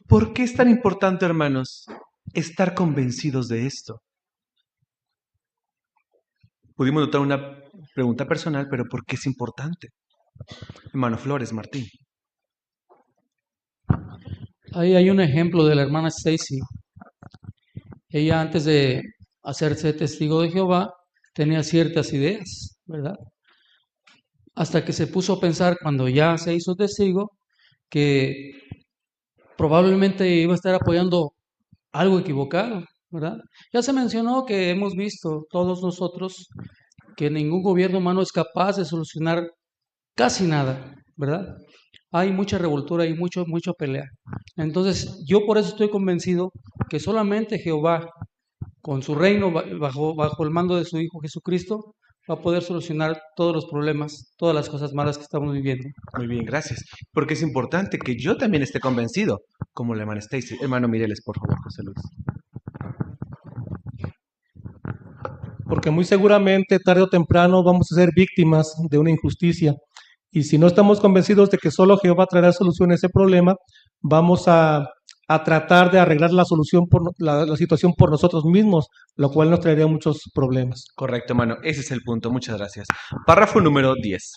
¿Por qué es tan importante, hermanos, estar convencidos de esto? Pudimos notar una pregunta personal, pero ¿por qué es importante? Hermano Flores, Martín. Ahí hay un ejemplo de la hermana Stacy. Ella antes de hacerse testigo de Jehová tenía ciertas ideas, ¿verdad? Hasta que se puso a pensar cuando ya se hizo testigo que probablemente iba a estar apoyando algo equivocado, ¿verdad? Ya se mencionó que hemos visto todos nosotros que ningún gobierno humano es capaz de solucionar casi nada, ¿verdad? Hay mucha revoltura y mucha pelea. Entonces, yo por eso estoy convencido que solamente Jehová, con su reino bajo el mando de su Hijo Jesucristo, va a poder solucionar todos los problemas, todas las cosas malas que estamos viviendo. Muy bien, gracias. Porque es importante que yo también esté convencido, como la hermana Stacy. Hermano Mireles, por favor, José Luis. Porque muy seguramente tarde o temprano vamos a ser víctimas de una injusticia. Y si no estamos convencidos de que solo Jehová traerá solución a ese problema, vamos a tratar de arreglar la solución la situación por nosotros mismos, lo cual nos traería muchos problemas. Correcto, hermano. Ese es el punto. Muchas gracias. Párrafo número 10.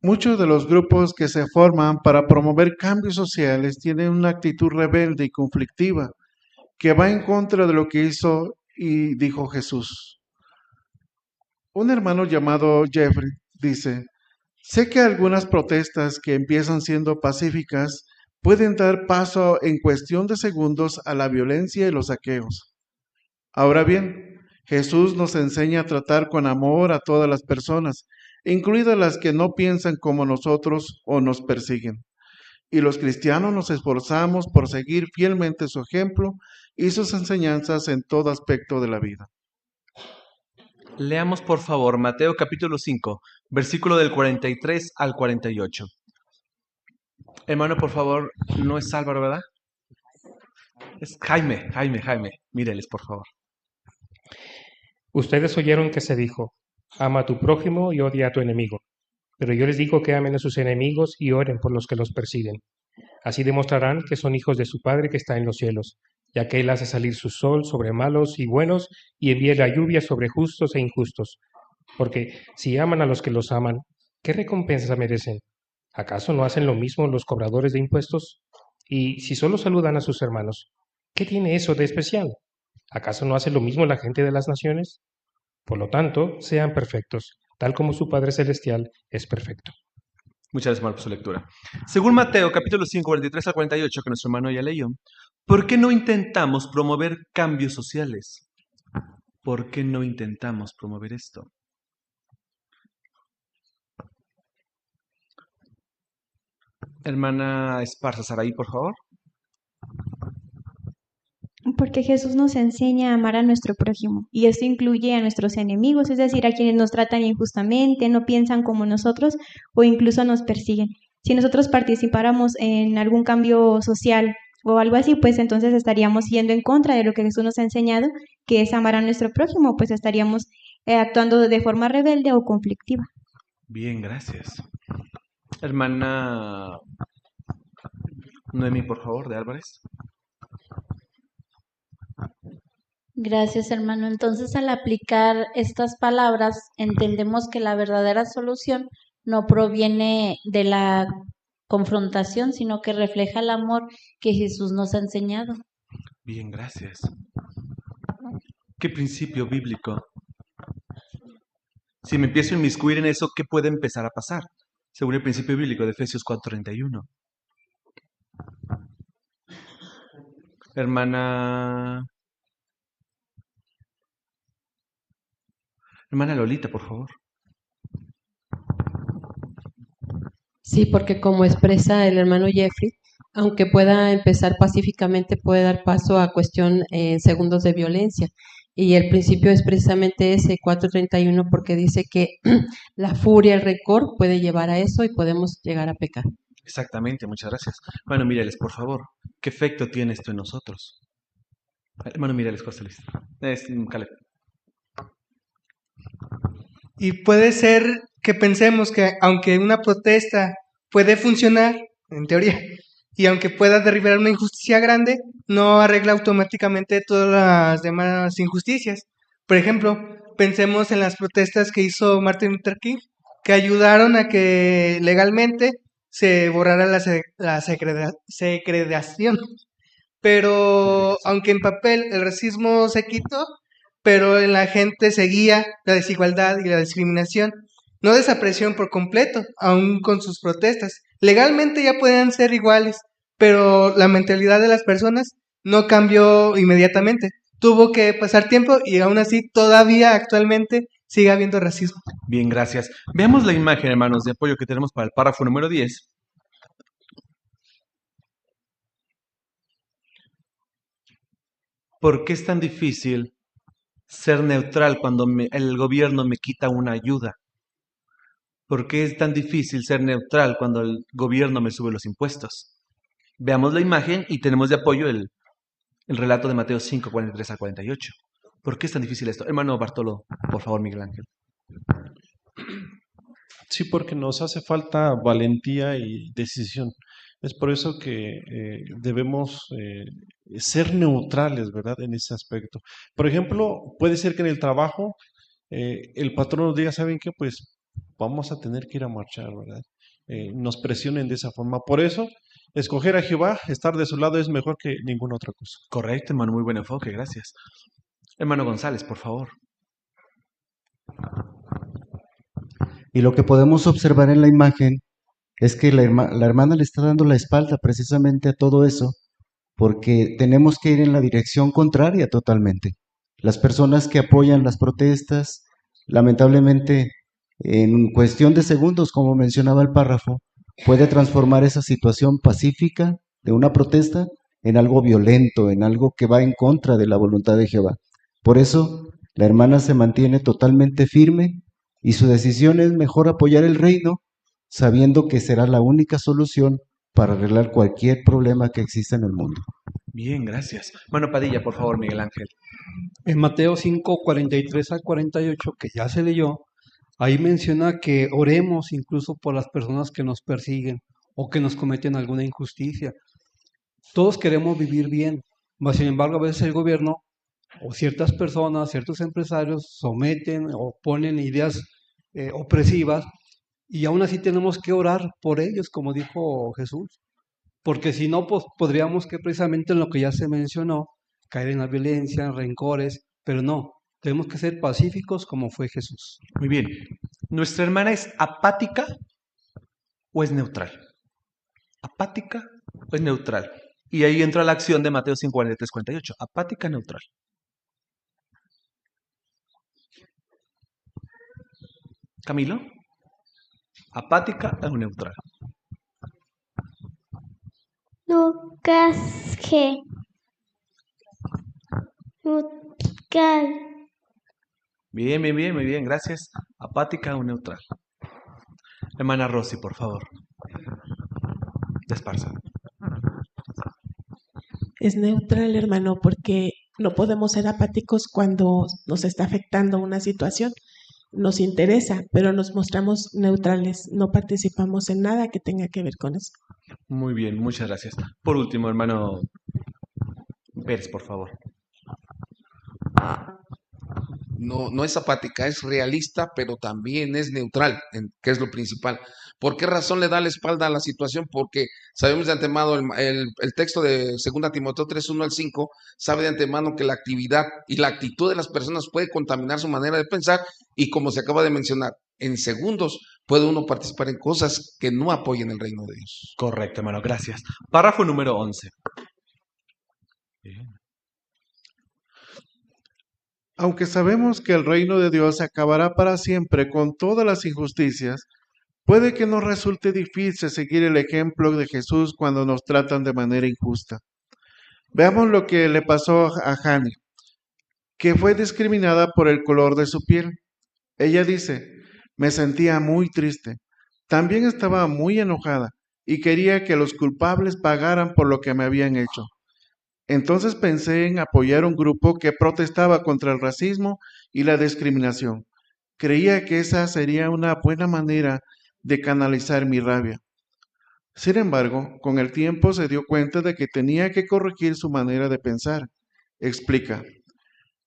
Muchos de los grupos que se forman para promover cambios sociales tienen una actitud rebelde y conflictiva que va en contra de lo que hizo y dijo Jesús. Un hermano llamado Jeffrey dice: sé que algunas protestas que empiezan siendo pacíficas pueden dar paso en cuestión de segundos a la violencia y los saqueos. Ahora bien, Jesús nos enseña a tratar con amor a todas las personas, incluidas las que no piensan como nosotros o nos persiguen. Y los cristianos nos esforzamos por seguir fielmente su ejemplo y sus enseñanzas en todo aspecto de la vida. Leamos por favor Mateo capítulo 5, versículo del 43 al 48. Hermano, por favor, no es Álvaro, ¿verdad? Es Jaime. Míreles, por favor. Ustedes oyeron que se dijo: ama a tu prójimo y odia a tu enemigo. Pero yo les digo que amen a sus enemigos y oren por los que los persiguen. Así demostrarán que son hijos de su Padre que está en los cielos, ya que Él hace salir su sol sobre malos y buenos y envía la lluvia sobre justos e injustos. Porque si aman a los que los aman, ¿qué recompensa merecen? ¿Acaso no hacen lo mismo los cobradores de impuestos? Y si solo saludan a sus hermanos, ¿qué tiene eso de especial? ¿Acaso no hace lo mismo la gente de las naciones? Por lo tanto, sean perfectos, tal como su Padre Celestial es perfecto. Muchas gracias, hermano, por su lectura. Según Mateo, capítulo 5, 43 al 48, que nuestro hermano ya leyó, ¿por qué no intentamos promover cambios sociales? ¿Por qué no intentamos promover esto? Hermana Esparza Saraí, por favor. Porque Jesús nos enseña a amar a nuestro prójimo y esto incluye a nuestros enemigos, es decir, a quienes nos tratan injustamente, no piensan como nosotros o incluso nos persiguen. Si nosotros participáramos en algún cambio social o algo así, pues entonces estaríamos yendo en contra de lo que Jesús nos ha enseñado, que es amar a nuestro prójimo, pues estaríamos actuando de forma rebelde o conflictiva. Bien, gracias. Hermana Noemi, por favor, de Álvarez. Gracias, hermano. Entonces, al aplicar estas palabras, entendemos que la verdadera solución no proviene de la confrontación, sino que refleja el amor que Jesús nos ha enseñado. Bien, gracias. ¿Qué principio bíblico? Si me empiezo a inmiscuir en eso, ¿qué puede empezar a pasar? Según el principio bíblico de Efesios 4:31. Hermana Lolita, por favor. Sí, porque como expresa el hermano Jeffrey, aunque pueda empezar pacíficamente, puede dar paso a cuestión en segundos de violencia. Y el principio es precisamente ese, 4:31, porque dice que la furia, el rencor puede llevar a eso y podemos llegar a pecar. Exactamente, muchas gracias. Hermano Mireles, por favor, ¿qué efecto tiene esto en nosotros? Hermano Mireles, José Luis. Caleb. Y puede ser que pensemos que aunque una protesta puede funcionar, en teoría, y aunque pueda derribar una injusticia grande, no arregla automáticamente todas las demás injusticias. Por ejemplo, pensemos en las protestas que hizo Martin Luther King, que ayudaron a que legalmente se borrara la segregación. Pero aunque en papel el racismo se quitó, pero en la gente seguía la desigualdad y la discriminación. No desaparecieron por completo, aún con sus protestas. Legalmente ya pueden ser iguales, pero la mentalidad de las personas no cambió inmediatamente. Tuvo que pasar tiempo y aún así todavía actualmente sigue habiendo racismo. Bien, gracias. Veamos la imagen, hermanos, de apoyo que tenemos para el párrafo número 10. ¿Por qué es tan difícil ser neutral cuando el gobierno me quita una ayuda? ¿Por qué es tan difícil ser neutral cuando el gobierno me sube los impuestos? Veamos la imagen y tenemos de apoyo el relato de Mateo 5, 43 al 48. ¿Por qué es tan difícil esto? Hermano Bartolo, por favor, Miguel Ángel. Sí, porque nos hace falta valentía y decisión. Es por eso que debemos ser neutrales, ¿verdad? En ese aspecto. Por ejemplo, puede ser que en el trabajo el patrón nos diga, ¿saben qué? Pues vamos a tener que ir a marchar, ¿verdad? Nos presionen de esa forma. Por eso, escoger a Jehová, estar de su lado es mejor que ninguna otra cosa. Correcto, hermano, muy buen enfoque, gracias. Hermano González, por favor. Y lo que podemos observar en la imagen es que la hermana le está dando la espalda precisamente a todo eso, porque tenemos que ir en la dirección contraria totalmente. Las personas que apoyan las protestas, lamentablemente, en cuestión de segundos, como mencionaba el párrafo, puede transformar esa situación pacífica de una protesta en algo violento, en algo que va en contra de la voluntad de Jehová. Por eso, la hermana se mantiene totalmente firme y su decisión es mejor apoyar el reino, sabiendo que será la única solución para arreglar cualquier problema que exista en el mundo. Bien, gracias. Mano Padilla, por favor, Miguel Ángel. En Mateo 5, 43 al 48, que ya se leyó, ahí menciona que oremos incluso por las personas que nos persiguen o que nos cometen alguna injusticia. Todos queremos vivir bien, mas sin embargo a veces el gobierno o ciertas personas, ciertos empresarios someten o ponen ideas opresivas y aún así tenemos que orar por ellos, como dijo Jesús, porque si no, pues podríamos que precisamente en lo que ya se mencionó, caer en la violencia, rencores, pero no, tenemos que ser pacíficos como fue Jesús. Muy bien. ¿Nuestra hermana es apática o es neutral? ¿Apática o es neutral? Y ahí entra la acción de Mateo 5:43-48. Apática, neutral. Camilo, apática o neutral. Lucas G. Neutral. Bien, muy bien, gracias. Apática o neutral. Hermana Rosy, por favor. Desparsa. Es neutral, hermano, porque no podemos ser apáticos cuando nos está afectando una situación. Nos interesa, pero nos mostramos neutrales, no participamos en nada que tenga que ver con eso. Muy bien, muchas gracias. Por último, hermano Pérez, por favor. No es apática, es realista, pero también es neutral, que es lo principal. ¿Por qué razón le da la espalda a la situación? Porque sabemos de antemano, el texto de 2 Timoteo 3:1-5, sabe de antemano que la actividad y la actitud de las personas puede contaminar su manera de pensar y, como se acaba de mencionar, en segundos puede uno participar en cosas que no apoyen el reino de Dios. Correcto, hermano, gracias. Párrafo número 11. Bien. Aunque sabemos que el reino de Dios se acabará para siempre con todas las injusticias, puede que nos resulte difícil seguir el ejemplo de Jesús cuando nos tratan de manera injusta. Veamos lo que le pasó a Hani, que fue discriminada por el color de su piel. Ella dice, me sentía muy triste, también estaba muy enojada y quería que los culpables pagaran por lo que me habían hecho. Entonces pensé en apoyar un grupo que protestaba contra el racismo y la discriminación. Creía que esa sería una buena manera de canalizar mi rabia. Sin embargo, con el tiempo se dio cuenta de que tenía que corregir su manera de pensar. Explica,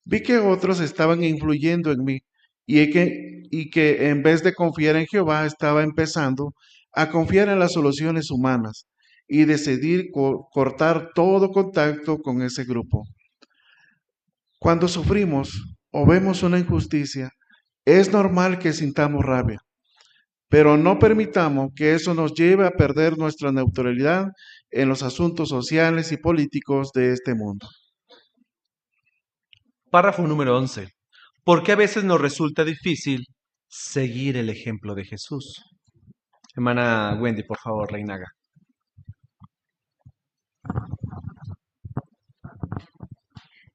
vi que otros estaban influyendo en mí y que en vez de confiar en Jehová estaba empezando a confiar en las soluciones humanas y decidir cortar todo contacto con ese grupo. Cuando sufrimos o vemos una injusticia, es normal que sintamos rabia, pero no permitamos que eso nos lleve a perder nuestra neutralidad en los asuntos sociales y políticos de este mundo. Párrafo número 11. ¿Por qué a veces nos resulta difícil seguir el ejemplo de Jesús? Hermana Wendy, por favor, Reinaga.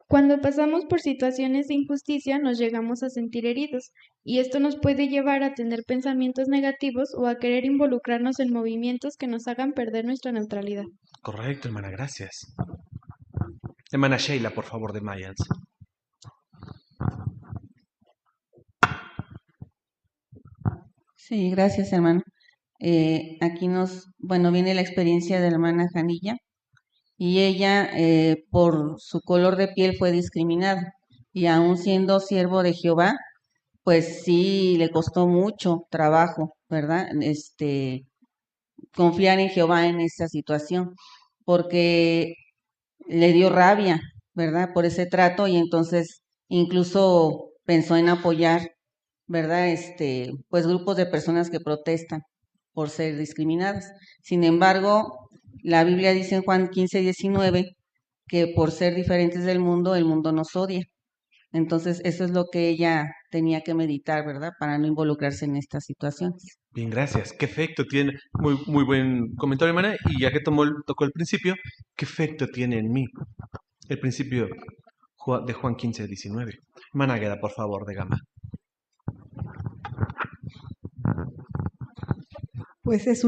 Cuando pasamos por situaciones de injusticia nos llegamos a sentir heridos y esto nos puede llevar a tener pensamientos negativos o a querer involucrarnos en movimientos que nos hagan perder nuestra neutralidad. Correcto, hermana, gracias. Hermana Sheila, por favor, de Mayans. Sí, gracias, hermano. Aquí viene la experiencia de la hermana Janilla. Y ella, por su color de piel, fue discriminada. Y aún siendo siervo de Jehová, pues sí le costó mucho trabajo, ¿verdad? Confiar en Jehová en esa situación, porque le dio rabia, ¿verdad? Por ese trato y entonces incluso pensó en apoyar, ¿verdad? Pues grupos de personas que protestan por ser discriminadas. Sin embargo, la Biblia dice en Juan 15:19 que por ser diferentes del mundo, el mundo nos odia. Entonces, eso es lo que ella tenía que meditar, ¿verdad? Para no involucrarse en estas situaciones. Bien, gracias. ¿Qué efecto tiene? Muy buen comentario, hermana. Y ya que tocó el principio, ¿qué efecto tiene en mí? El principio de Juan 15:19. Hermana Agueda, por favor, de Gama. Pues es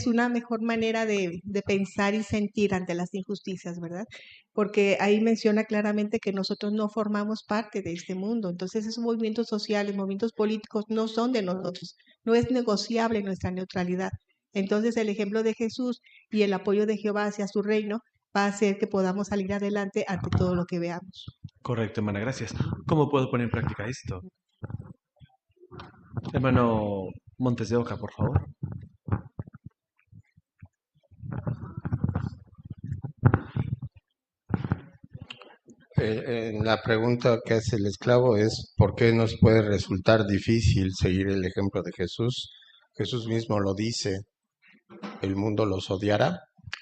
una mejor manera de pensar y sentir ante las injusticias, ¿verdad? Porque ahí menciona claramente que nosotros no formamos parte de este mundo. Entonces esos movimientos sociales, movimientos políticos no son de nosotros. No es negociable nuestra neutralidad. Entonces el ejemplo de Jesús y el apoyo de Jehová hacia su reino va a hacer que podamos salir adelante ante todo lo que veamos. Correcto, hermana, gracias. ¿Cómo puedo poner en práctica esto? Hermano Montes de Oca, por favor. En la pregunta que hace el esclavo es ¿por qué nos puede resultar difícil seguir el ejemplo de Jesús? Jesús mismo lo dice, el mundo los odiará.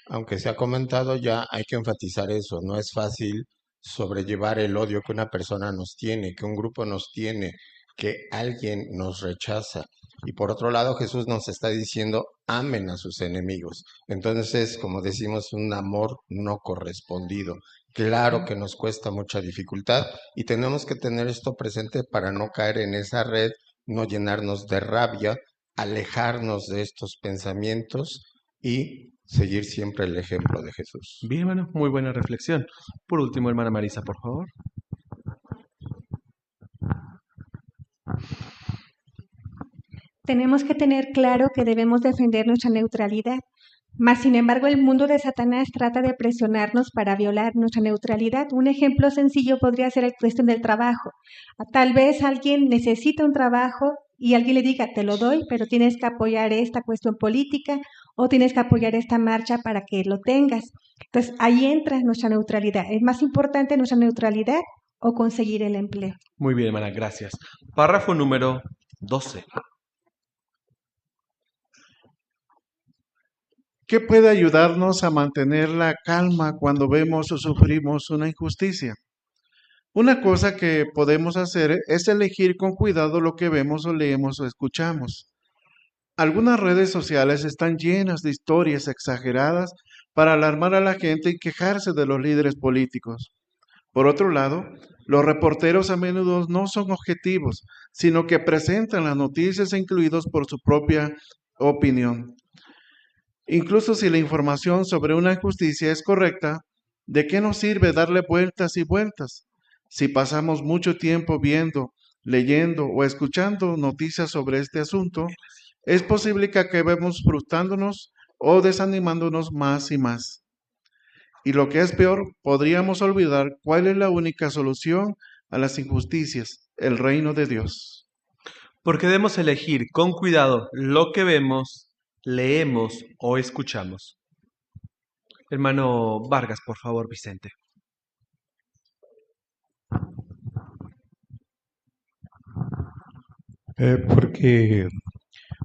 Aunque se ha comentado ya, hay que enfatizar eso, no es fácil sobrellevar el odio que una persona nos tiene, que un grupo nos tiene, que alguien nos rechaza. Y por otro lado, Jesús nos está diciendo, amen a sus enemigos. Entonces, como decimos, un amor no correspondido. Claro que nos cuesta mucha dificultad y tenemos que tener esto presente para no caer en esa red, no llenarnos de rabia, alejarnos de estos pensamientos y seguir siempre el ejemplo de Jesús. Bien, hermano, muy buena reflexión. Por último, hermana Marisa, por favor. Tenemos que tener claro que debemos defender nuestra neutralidad. Mas, sin embargo, el mundo de Satanás trata de presionarnos para violar nuestra neutralidad. Un ejemplo sencillo podría ser la cuestión del trabajo. Tal vez alguien necesita un trabajo y alguien le diga, te lo doy, pero tienes que apoyar esta cuestión política o tienes que apoyar esta marcha para que lo tengas. Entonces, ahí entra nuestra neutralidad. ¿Es más importante nuestra neutralidad o conseguir el empleo? Muy bien, hermana, gracias. Párrafo número 12. ¿Qué puede ayudarnos a mantener la calma cuando vemos o sufrimos una injusticia? Una cosa que podemos hacer es elegir con cuidado lo que vemos o leemos o escuchamos. Algunas redes sociales están llenas de historias exageradas para alarmar a la gente y quejarse de los líderes políticos. Por otro lado, los reporteros a menudo no son objetivos, sino que presentan las noticias incluidos por su propia opinión. Incluso si la información sobre una injusticia es correcta, ¿de qué nos sirve darle vueltas y vueltas? Si pasamos mucho tiempo viendo, leyendo o escuchando noticias sobre este asunto, es posible que acabemos frustrándonos o desanimándonos más y más. Y lo que es peor, podríamos olvidar cuál es la única solución a las injusticias, el reino de Dios. Porque debemos elegir con cuidado lo que vemos, leemos o escuchamos. Hermano Vargas, por favor, Vicente. Porque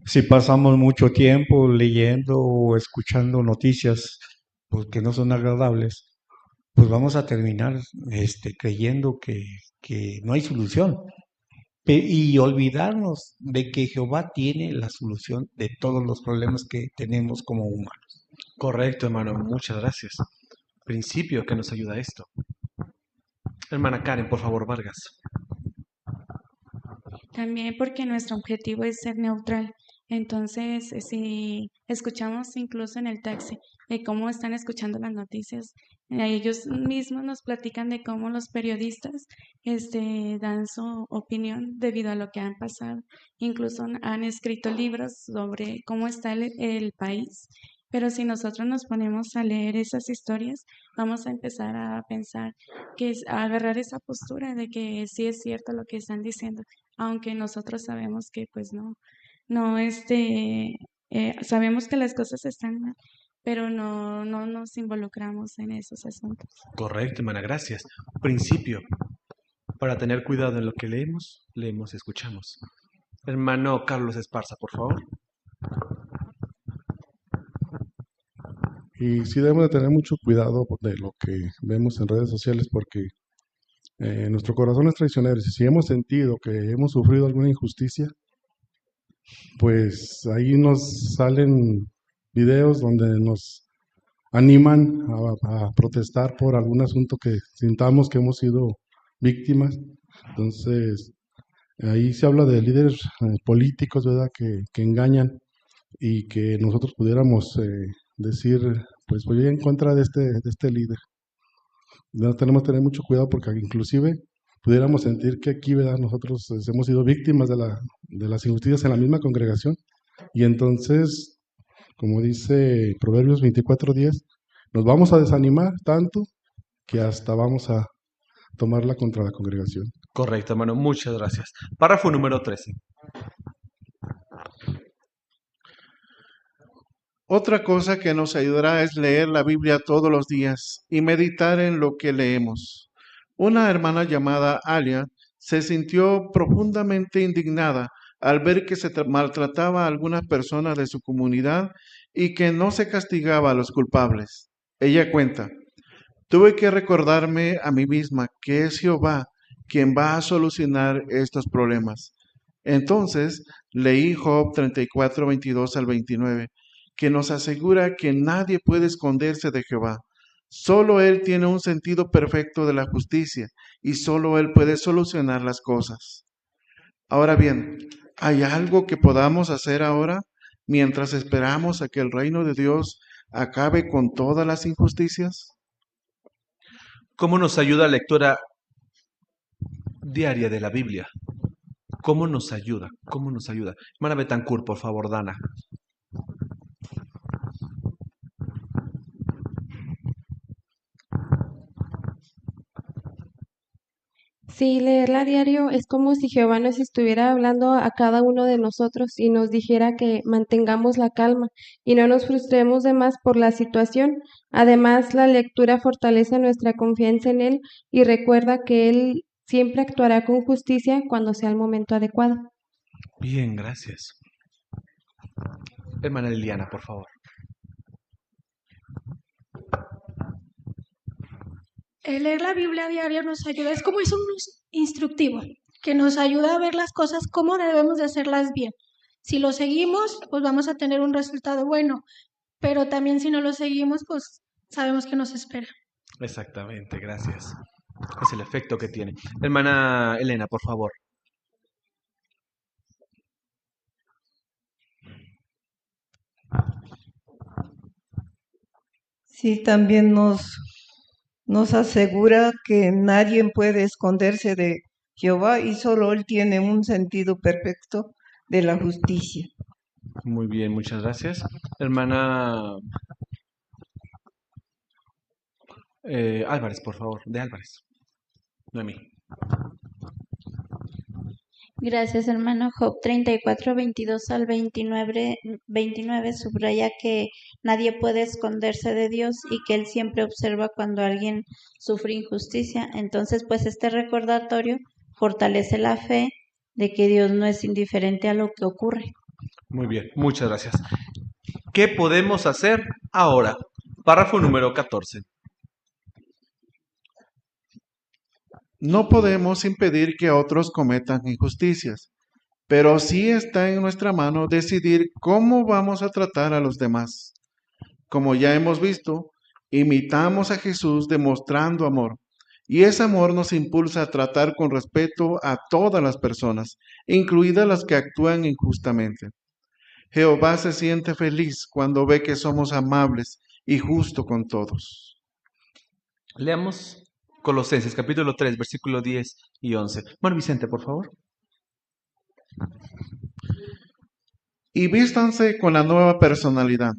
si pasamos mucho tiempo leyendo o escuchando noticias pues, que no son agradables, pues vamos a terminar creyendo que no hay solución. Y olvidarnos de que Jehová tiene la solución de todos los problemas que tenemos como humanos. Correcto, hermano. Muchas gracias. Principio que nos ayuda a esto. Hermana Karen, por favor, Vargas. También porque nuestro objetivo es ser neutral. Entonces, si escuchamos incluso en el taxi de cómo están escuchando las noticias, ellos mismos nos platican de cómo los periodistas dan su opinión debido a lo que han pasado. Incluso han escrito libros sobre cómo está el país. Pero si nosotros nos ponemos a leer esas historias, vamos a empezar a pensar a agarrar esa postura de que sí es cierto lo que están diciendo, aunque nosotros sabemos que pues no sabemos que las cosas están mal, pero no nos involucramos en esos asuntos. Correcto, hermana, gracias. Principio, para tener cuidado en lo que leemos, escuchamos. Hermano Carlos Esparza, por favor. Y sí debemos de tener mucho cuidado de lo que vemos en redes sociales porque nuestro corazón es traicionero. Si hemos sentido que hemos sufrido alguna injusticia, pues ahí nos salen videos donde nos animan a protestar por algún asunto que sintamos que hemos sido víctimas. Entonces, ahí se habla de líderes políticos, ¿verdad?, que engañan y que nosotros pudiéramos decir, pues voy en contra de este líder. No tenemos que tener mucho cuidado porque inclusive pudiéramos sentir que aquí, ¿verdad?, nosotros hemos sido víctimas de las injusticias en la misma congregación y entonces, como dice Proverbios 24:10, nos vamos a desanimar tanto que hasta vamos a tomarla contra la congregación. Correcto, hermano, muchas gracias. Párrafo número 13. Otra cosa que nos ayudará es leer la Biblia todos los días y meditar en lo que leemos. Una hermana llamada Alia se sintió profundamente indignada al ver que se maltrataba a algunas personas de su comunidad y que no se castigaba a los culpables. Ella cuenta, tuve que recordarme a mí misma que es Jehová quien va a solucionar estos problemas. Entonces leí Job 34, 22 al 29, que nos asegura que nadie puede esconderse de Jehová. Solo Él tiene un sentido perfecto de la justicia y solo Él puede solucionar las cosas. Ahora bien, ¿hay algo que podamos hacer ahora mientras esperamos a que el reino de Dios acabe con todas las injusticias? ¿Cómo nos ayuda la lectura diaria de la Biblia? ¿Cómo nos ayuda? ¿Cómo nos ayuda? Hermana Betancourt, por favor, Dana. Sí, leerla a diario es como si Jehová nos estuviera hablando a cada uno de nosotros y nos dijera que mantengamos la calma y no nos frustremos de más por la situación. Además, la lectura fortalece nuestra confianza en Él y recuerda que Él siempre actuará con justicia cuando sea el momento adecuado. Bien, gracias. Hermana Liliana, por favor. El leer la Biblia a diario nos ayuda, es como es un instructivo, que nos ayuda a ver las cosas cómo debemos de hacerlas bien. Si lo seguimos, pues vamos a tener un resultado bueno, pero también si no lo seguimos, pues sabemos que nos espera. Exactamente, gracias. Es el efecto que tiene. Hermana Elena, por favor. Sí, también nos asegura que nadie puede esconderse de Jehová y solo Él tiene un sentido perfecto de la justicia. Muy bien, muchas gracias. Hermana Álvarez, por favor, de Álvarez. Noemí. Gracias, hermano. Job 34, 22 al 29 subraya que nadie puede esconderse de Dios y que Él siempre observa cuando alguien sufre injusticia. Entonces, pues este recordatorio fortalece la fe de que Dios no es indiferente a lo que ocurre. Muy bien, muchas gracias. ¿Qué podemos hacer ahora? Párrafo número 14. No podemos impedir que otros cometan injusticias, pero sí está en nuestra mano decidir cómo vamos a tratar a los demás. Como ya hemos visto, imitamos a Jesús demostrando amor, y ese amor nos impulsa a tratar con respeto a todas las personas, incluidas las que actúan injustamente. Jehová se siente feliz cuando ve que somos amables y justos con todos. Leamos Colosenses, capítulo 3, versículo 10 y 11. Bueno, Vicente, por favor. Y vístanse con la nueva personalidad,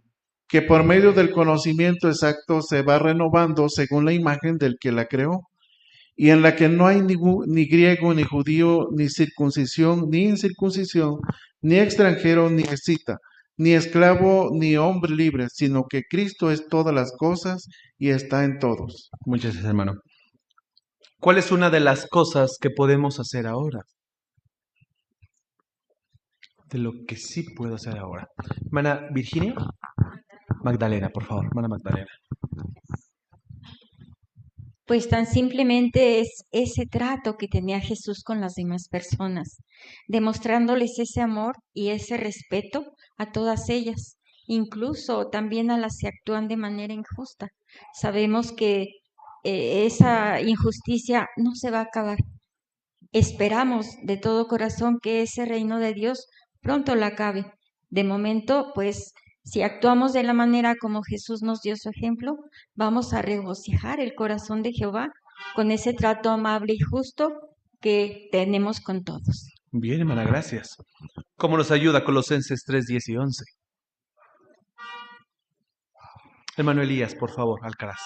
que por medio del conocimiento exacto se va renovando según la imagen del que la creó, y en la que no hay ni griego, ni judío, ni circuncisión, ni incircuncisión, ni extranjero, ni escita, ni esclavo, ni hombre libre, sino que Cristo es todas las cosas y está en todos. Muchas gracias, hermano. ¿Cuál es una de las cosas que podemos hacer ahora? De lo que sí puedo hacer ahora. Hermana Virginia. Magdalena, por favor. Hermana Magdalena. Pues tan simplemente es ese trato que tenía Jesús con las demás personas, demostrándoles ese amor y ese respeto a todas ellas, incluso también a las que actúan de manera injusta. Sabemos que esa injusticia no se va a acabar. Esperamos de todo corazón que ese reino de Dios pronto la acabe. De momento, pues, si actuamos de la manera como Jesús nos dio su ejemplo, vamos a regocijar el corazón de Jehová con ese trato amable y justo que tenemos con todos. Bien, hermana, gracias. ¿Cómo nos ayuda Colosenses 3, 10 y 11? Hermano Elías, por favor, Alcaraz.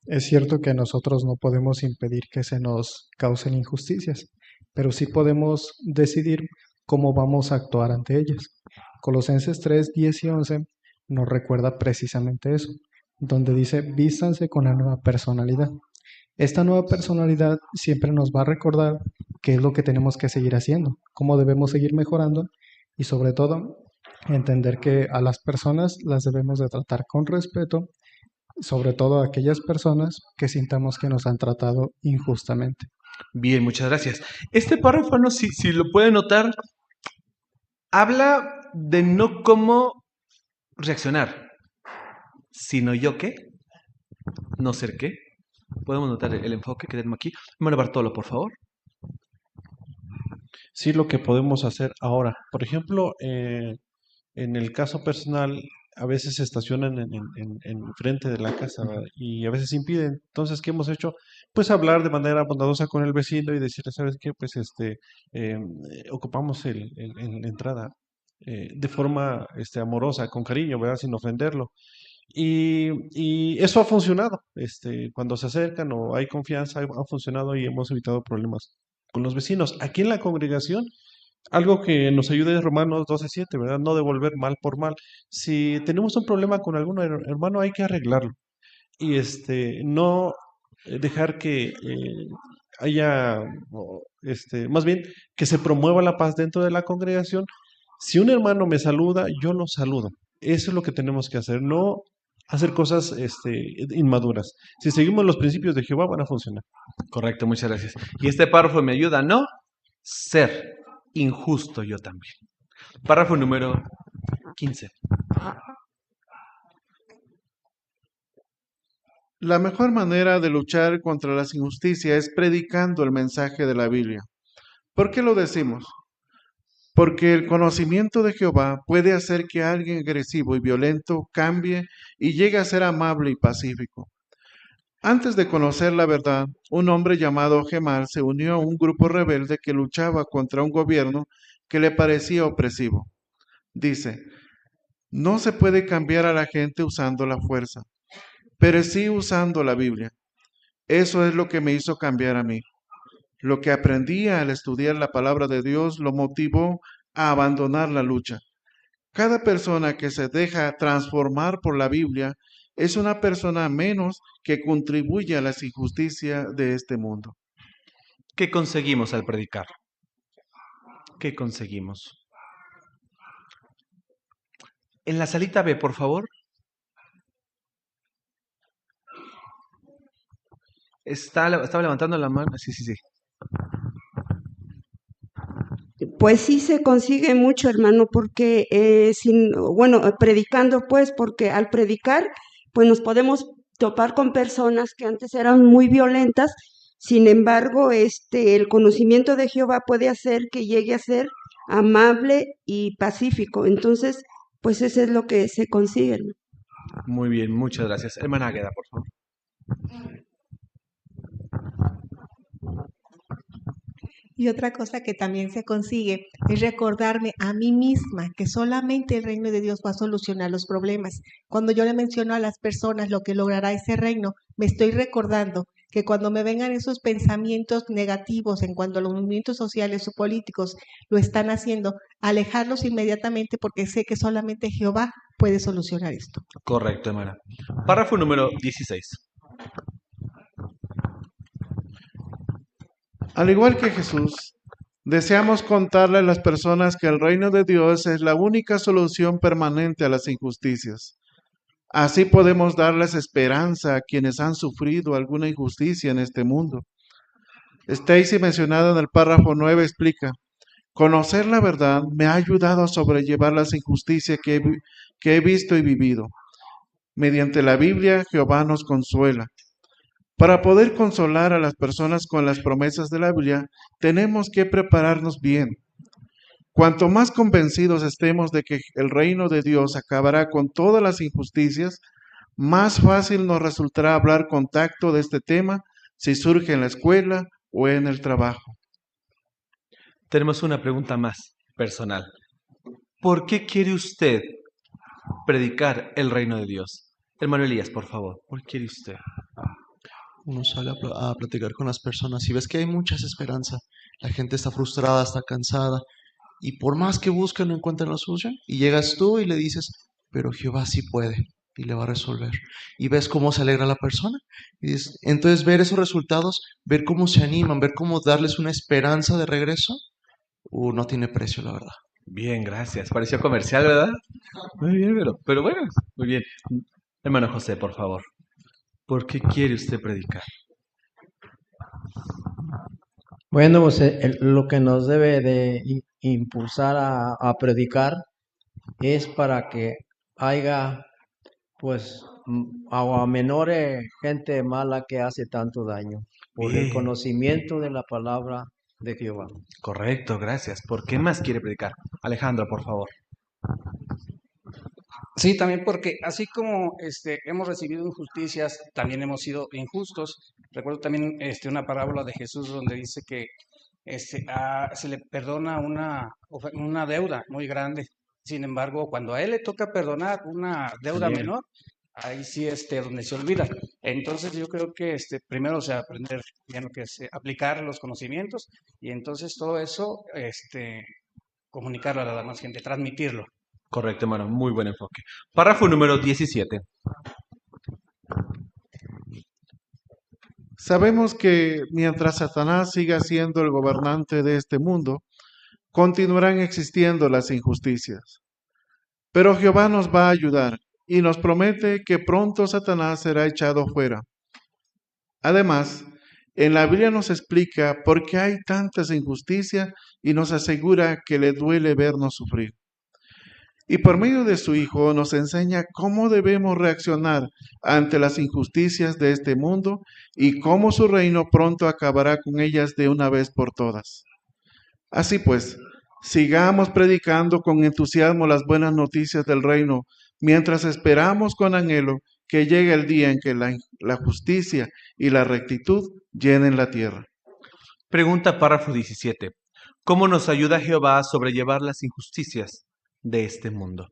Es cierto que nosotros no podemos impedir que se nos causen injusticias, pero sí podemos decidir cómo vamos a actuar ante ellas. Colosenses 3, 10 y 11 nos recuerda precisamente eso, donde dice, vístanse con la nueva personalidad. Esta nueva personalidad siempre nos va a recordar qué es lo que tenemos que seguir haciendo, cómo debemos seguir mejorando y sobre todo entender que a las personas las debemos de tratar con respeto, sobre todo a aquellas personas que sintamos que nos han tratado injustamente. Bien, muchas gracias. Este párrafo, no, si lo pueden notar, habla de no cómo reaccionar, sino yo qué, no ser qué. Podemos notar el enfoque que tenemos aquí. Hermano Bartolo, por favor. Sí, lo que podemos hacer ahora. Por ejemplo, en el caso personal, a veces se estacionan en frente de la casa, ¿verdad? Y a veces impiden. Entonces, ¿qué hemos hecho? Pues hablar de manera bondadosa con el vecino y decirle, ¿sabes qué? Pues ocupamos la entrada de forma amorosa, con cariño, ¿verdad? Sin ofenderlo. Y eso ha funcionado. Cuando se acercan o hay confianza, ha funcionado y hemos evitado problemas con los vecinos. Aquí en la congregación, algo que nos ayuda es Romanos 12:7, ¿verdad? No devolver mal por mal. Si tenemos un problema con algún hermano, hay que arreglarlo. Y no dejar que haya, más bien, que se promueva la paz dentro de la congregación. Si un hermano me saluda, yo lo saludo. Eso es lo que tenemos que hacer, no hacer cosas inmaduras. Si seguimos los principios de Jehová, van a funcionar. Correcto, muchas gracias. Y este párrafo me ayuda a no ser injusto yo también. Párrafo número 15. La mejor manera de luchar contra las injusticias es predicando el mensaje de la Biblia. ¿Por qué lo decimos? Porque el conocimiento de Jehová puede hacer que alguien agresivo y violento cambie y llegue a ser amable y pacífico. Antes de conocer la verdad, un hombre llamado Gemar se unió a un grupo rebelde que luchaba contra un gobierno que le parecía opresivo. Dice, no se puede cambiar a la gente usando la fuerza, pero sí usando la Biblia. Eso es lo que me hizo cambiar a mí. Lo que aprendí al estudiar la palabra de Dios lo motivó a abandonar la lucha. Cada persona que se deja transformar por la Biblia es una persona menos que contribuye a las injusticias de este mundo. ¿Qué conseguimos al predicar? ¿Qué conseguimos? En la salita B, por favor. Estaba levantando la mano. Sí. Pues sí se consigue mucho, hermano, porque predicando, pues, porque al predicar, pues nos podemos topar con personas que antes eran muy violentas. Sin embargo, el conocimiento de Jehová puede hacer que llegue a ser amable y pacífico. Entonces, pues eso es lo que se consigue, ¿no? Muy bien, muchas gracias. Hermana Águeda, por favor. Y otra cosa que también se consigue es recordarme a mí misma que solamente el reino de Dios va a solucionar los problemas. Cuando yo le menciono a las personas lo que logrará ese reino, me estoy recordando que cuando me vengan esos pensamientos negativos en cuanto a los movimientos sociales o políticos lo están haciendo, alejarlos inmediatamente porque sé que solamente Jehová puede solucionar esto. Correcto, hermana. Párrafo número 16. Al igual que Jesús, deseamos contarle a las personas que el reino de Dios es la única solución permanente a las injusticias. Así podemos darles esperanza a quienes han sufrido alguna injusticia en este mundo. Stacy, mencionado en el párrafo 9, explica, conocer la verdad me ha ayudado a sobrellevar las injusticias que he visto y vivido. Mediante la Biblia, Jehová nos consuela. Para poder consolar a las personas con las promesas de la Biblia, tenemos que prepararnos bien. Cuanto más convencidos estemos de que el reino de Dios acabará con todas las injusticias, más fácil nos resultará hablar con tacto de este tema si surge en la escuela o en el trabajo. Tenemos una pregunta más personal. ¿Por qué quiere usted predicar el reino de Dios? Hermano Elías, por favor, ¿por qué quiere usted? Uno sale a platicar con las personas y ves que hay mucha desesperanza. La gente está frustrada, está cansada. Y por más que busquen, no encuentran la solución. Y llegas tú y le dices, pero Jehová sí puede. y le va a resolver. Y ves cómo se alegra la persona. Entonces ver esos resultados, ver cómo se animan, ver cómo darles una esperanza de regreso, no tiene precio, la verdad. Bien, gracias. Pareció comercial, ¿verdad? Muy bien, pero bueno, muy bien. Hermano José, por favor, ¿por qué quiere usted predicar? Bueno, pues lo que nos debe de impulsar a predicar es para que haya, pues, a menores gente mala que hace tanto daño, por el Bien. conocimiento de la palabra de Jehová. Correcto, gracias. ¿Por qué más quiere predicar? Alejandro, por favor. Sí, también porque así como hemos recibido injusticias, también hemos sido injustos. Recuerdo también una parábola de Jesús donde dice que se le perdona una deuda muy grande. Sin embargo, cuando a él le toca perdonar una deuda Bien. menor, ahí sí donde se olvida. Entonces yo creo que primero aprender ya lo que es aplicar los conocimientos y entonces todo eso comunicarlo a la demás gente, transmitirlo. Correcto, hermano, muy buen enfoque. Párrafo número 17. Sabemos que mientras Satanás siga siendo el gobernante de este mundo, continuarán existiendo las injusticias. Pero Jehová nos va a ayudar y nos promete que pronto Satanás será echado fuera. Además, en la Biblia nos explica por qué hay tantas injusticias y nos asegura que le duele vernos sufrir. Y por medio de su Hijo nos enseña cómo debemos reaccionar ante las injusticias de este mundo y cómo su reino pronto acabará con ellas de una vez por todas. Así pues, sigamos predicando con entusiasmo las buenas noticias del reino, mientras esperamos con anhelo que llegue el día en que la justicia y la rectitud llenen la tierra. Pregunta párrafo 17. ¿Cómo nos ayuda Jehová a sobrellevar las injusticias de este mundo?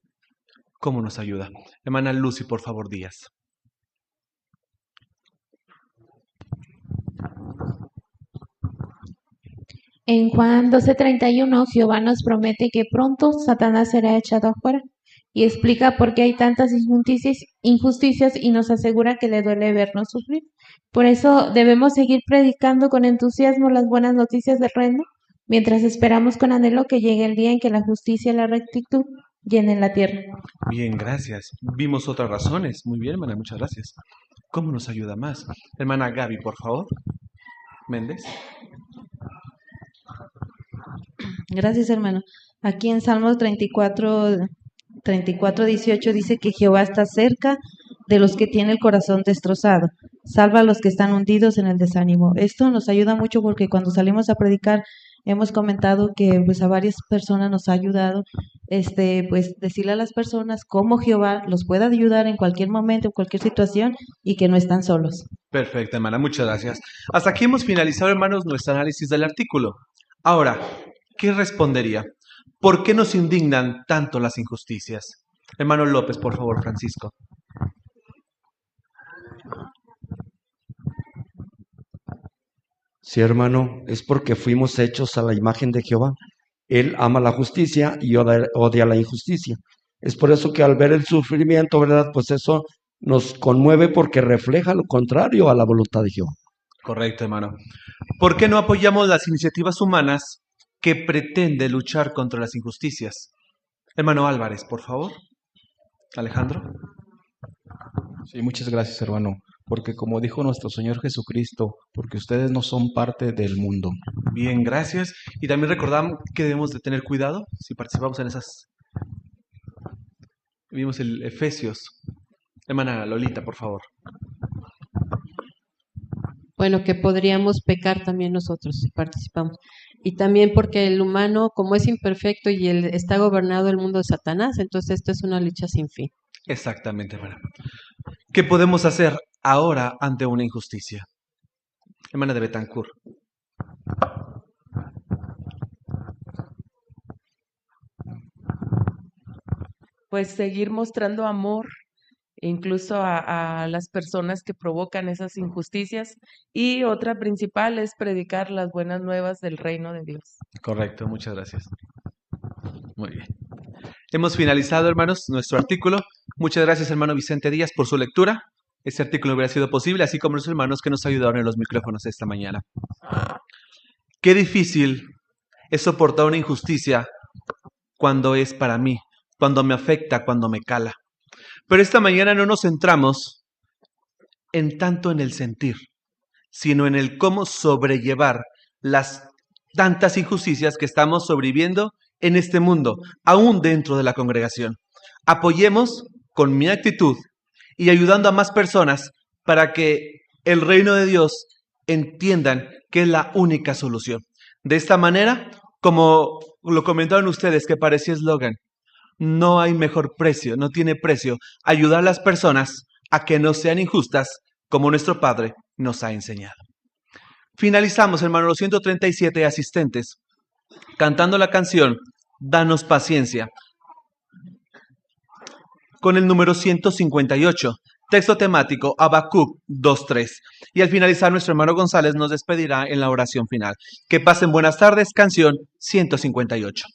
¿Cómo nos ayuda? Hermana Lucy, por favor, Díaz. En Juan 12:31, Jehová nos promete que pronto Satanás será echado afuera y explica por qué hay tantas injusticias y nos asegura que le duele vernos sufrir. Por eso debemos seguir predicando con entusiasmo las buenas noticias del reino, mientras esperamos con anhelo que llegue el día en que la justicia y la rectitud llenen la tierra. Bien, gracias. Vimos otras razones. Muy bien, hermana, muchas gracias. ¿Cómo nos ayuda más? Hermana Gaby, por favor. Méndez. Gracias, hermano. Aquí en Salmos 34:18 dice que Jehová está cerca de los que tienen el corazón destrozado, salva a los que están hundidos en el desánimo. Esto nos ayuda mucho porque cuando salimos a predicar hemos comentado que pues a varias personas nos ha ayudado pues decirle a las personas cómo Jehová los puede ayudar en cualquier momento, en cualquier situación y que no están solos. Perfecto, hermana, muchas gracias. Hasta aquí hemos finalizado, hermanos, nuestro análisis del artículo. Ahora, ¿qué respondería? ¿Por qué nos indignan tanto las injusticias? Hermano López, por favor, Francisco. Sí, hermano, es porque fuimos hechos a la imagen de Jehová. Él ama la justicia y odia la injusticia. Es por eso que al ver el sufrimiento, ¿verdad? Pues eso nos conmueve porque refleja lo contrario a la voluntad de Jehová. Correcto, hermano. ¿Por qué no apoyamos las iniciativas humanas que pretenden luchar contra las injusticias? Hermano Álvarez, por favor. Alejandro. Sí, muchas gracias, hermano. Porque como dijo nuestro Señor Jesucristo, porque ustedes no son parte del mundo. Bien, gracias. Y también recordamos que debemos de tener cuidado si participamos en esas. Vimos el Efesios. Hermana Lolita, por favor. Bueno, que podríamos pecar también nosotros si participamos. Y también porque el humano, como es imperfecto y está gobernado el mundo de Satanás, entonces esto es una lucha sin fin. Exactamente, hermana. ¿Qué podemos hacer ahora ante una injusticia? Hermana de Betancourt. Pues seguir mostrando amor incluso a las personas que provocan esas injusticias. Y otra principal es predicar las buenas nuevas del reino de Dios. Correcto, muchas gracias. Muy bien. Hemos finalizado, hermanos, nuestro artículo. Muchas gracias, hermano Vicente Díaz, por su lectura. Este artículo no hubiera sido posible, así como los hermanos que nos ayudaron en los micrófonos esta mañana. Qué difícil es soportar una injusticia cuando es para mí, cuando me afecta, cuando me cala. Pero esta mañana no nos centramos en tanto en el sentir, sino en el cómo sobrellevar las tantas injusticias que estamos sobreviviendo en este mundo, aún dentro de la congregación. Apoyemos con mi actitud y ayudando a más personas para que el reino de Dios entiendan que es la única solución. De esta manera, como lo comentaron ustedes, que parecía eslogan, no hay mejor precio, no tiene precio ayudar a las personas a que no sean injustas como nuestro Padre nos ha enseñado. Finalizamos, hermano, los 137 asistentes, cantando la canción Danos Paciencia, con el número 158, texto temático Habacuc 2:3. Y al finalizar, nuestro hermano González nos despedirá en la oración final. Que pasen buenas tardes, canción 158.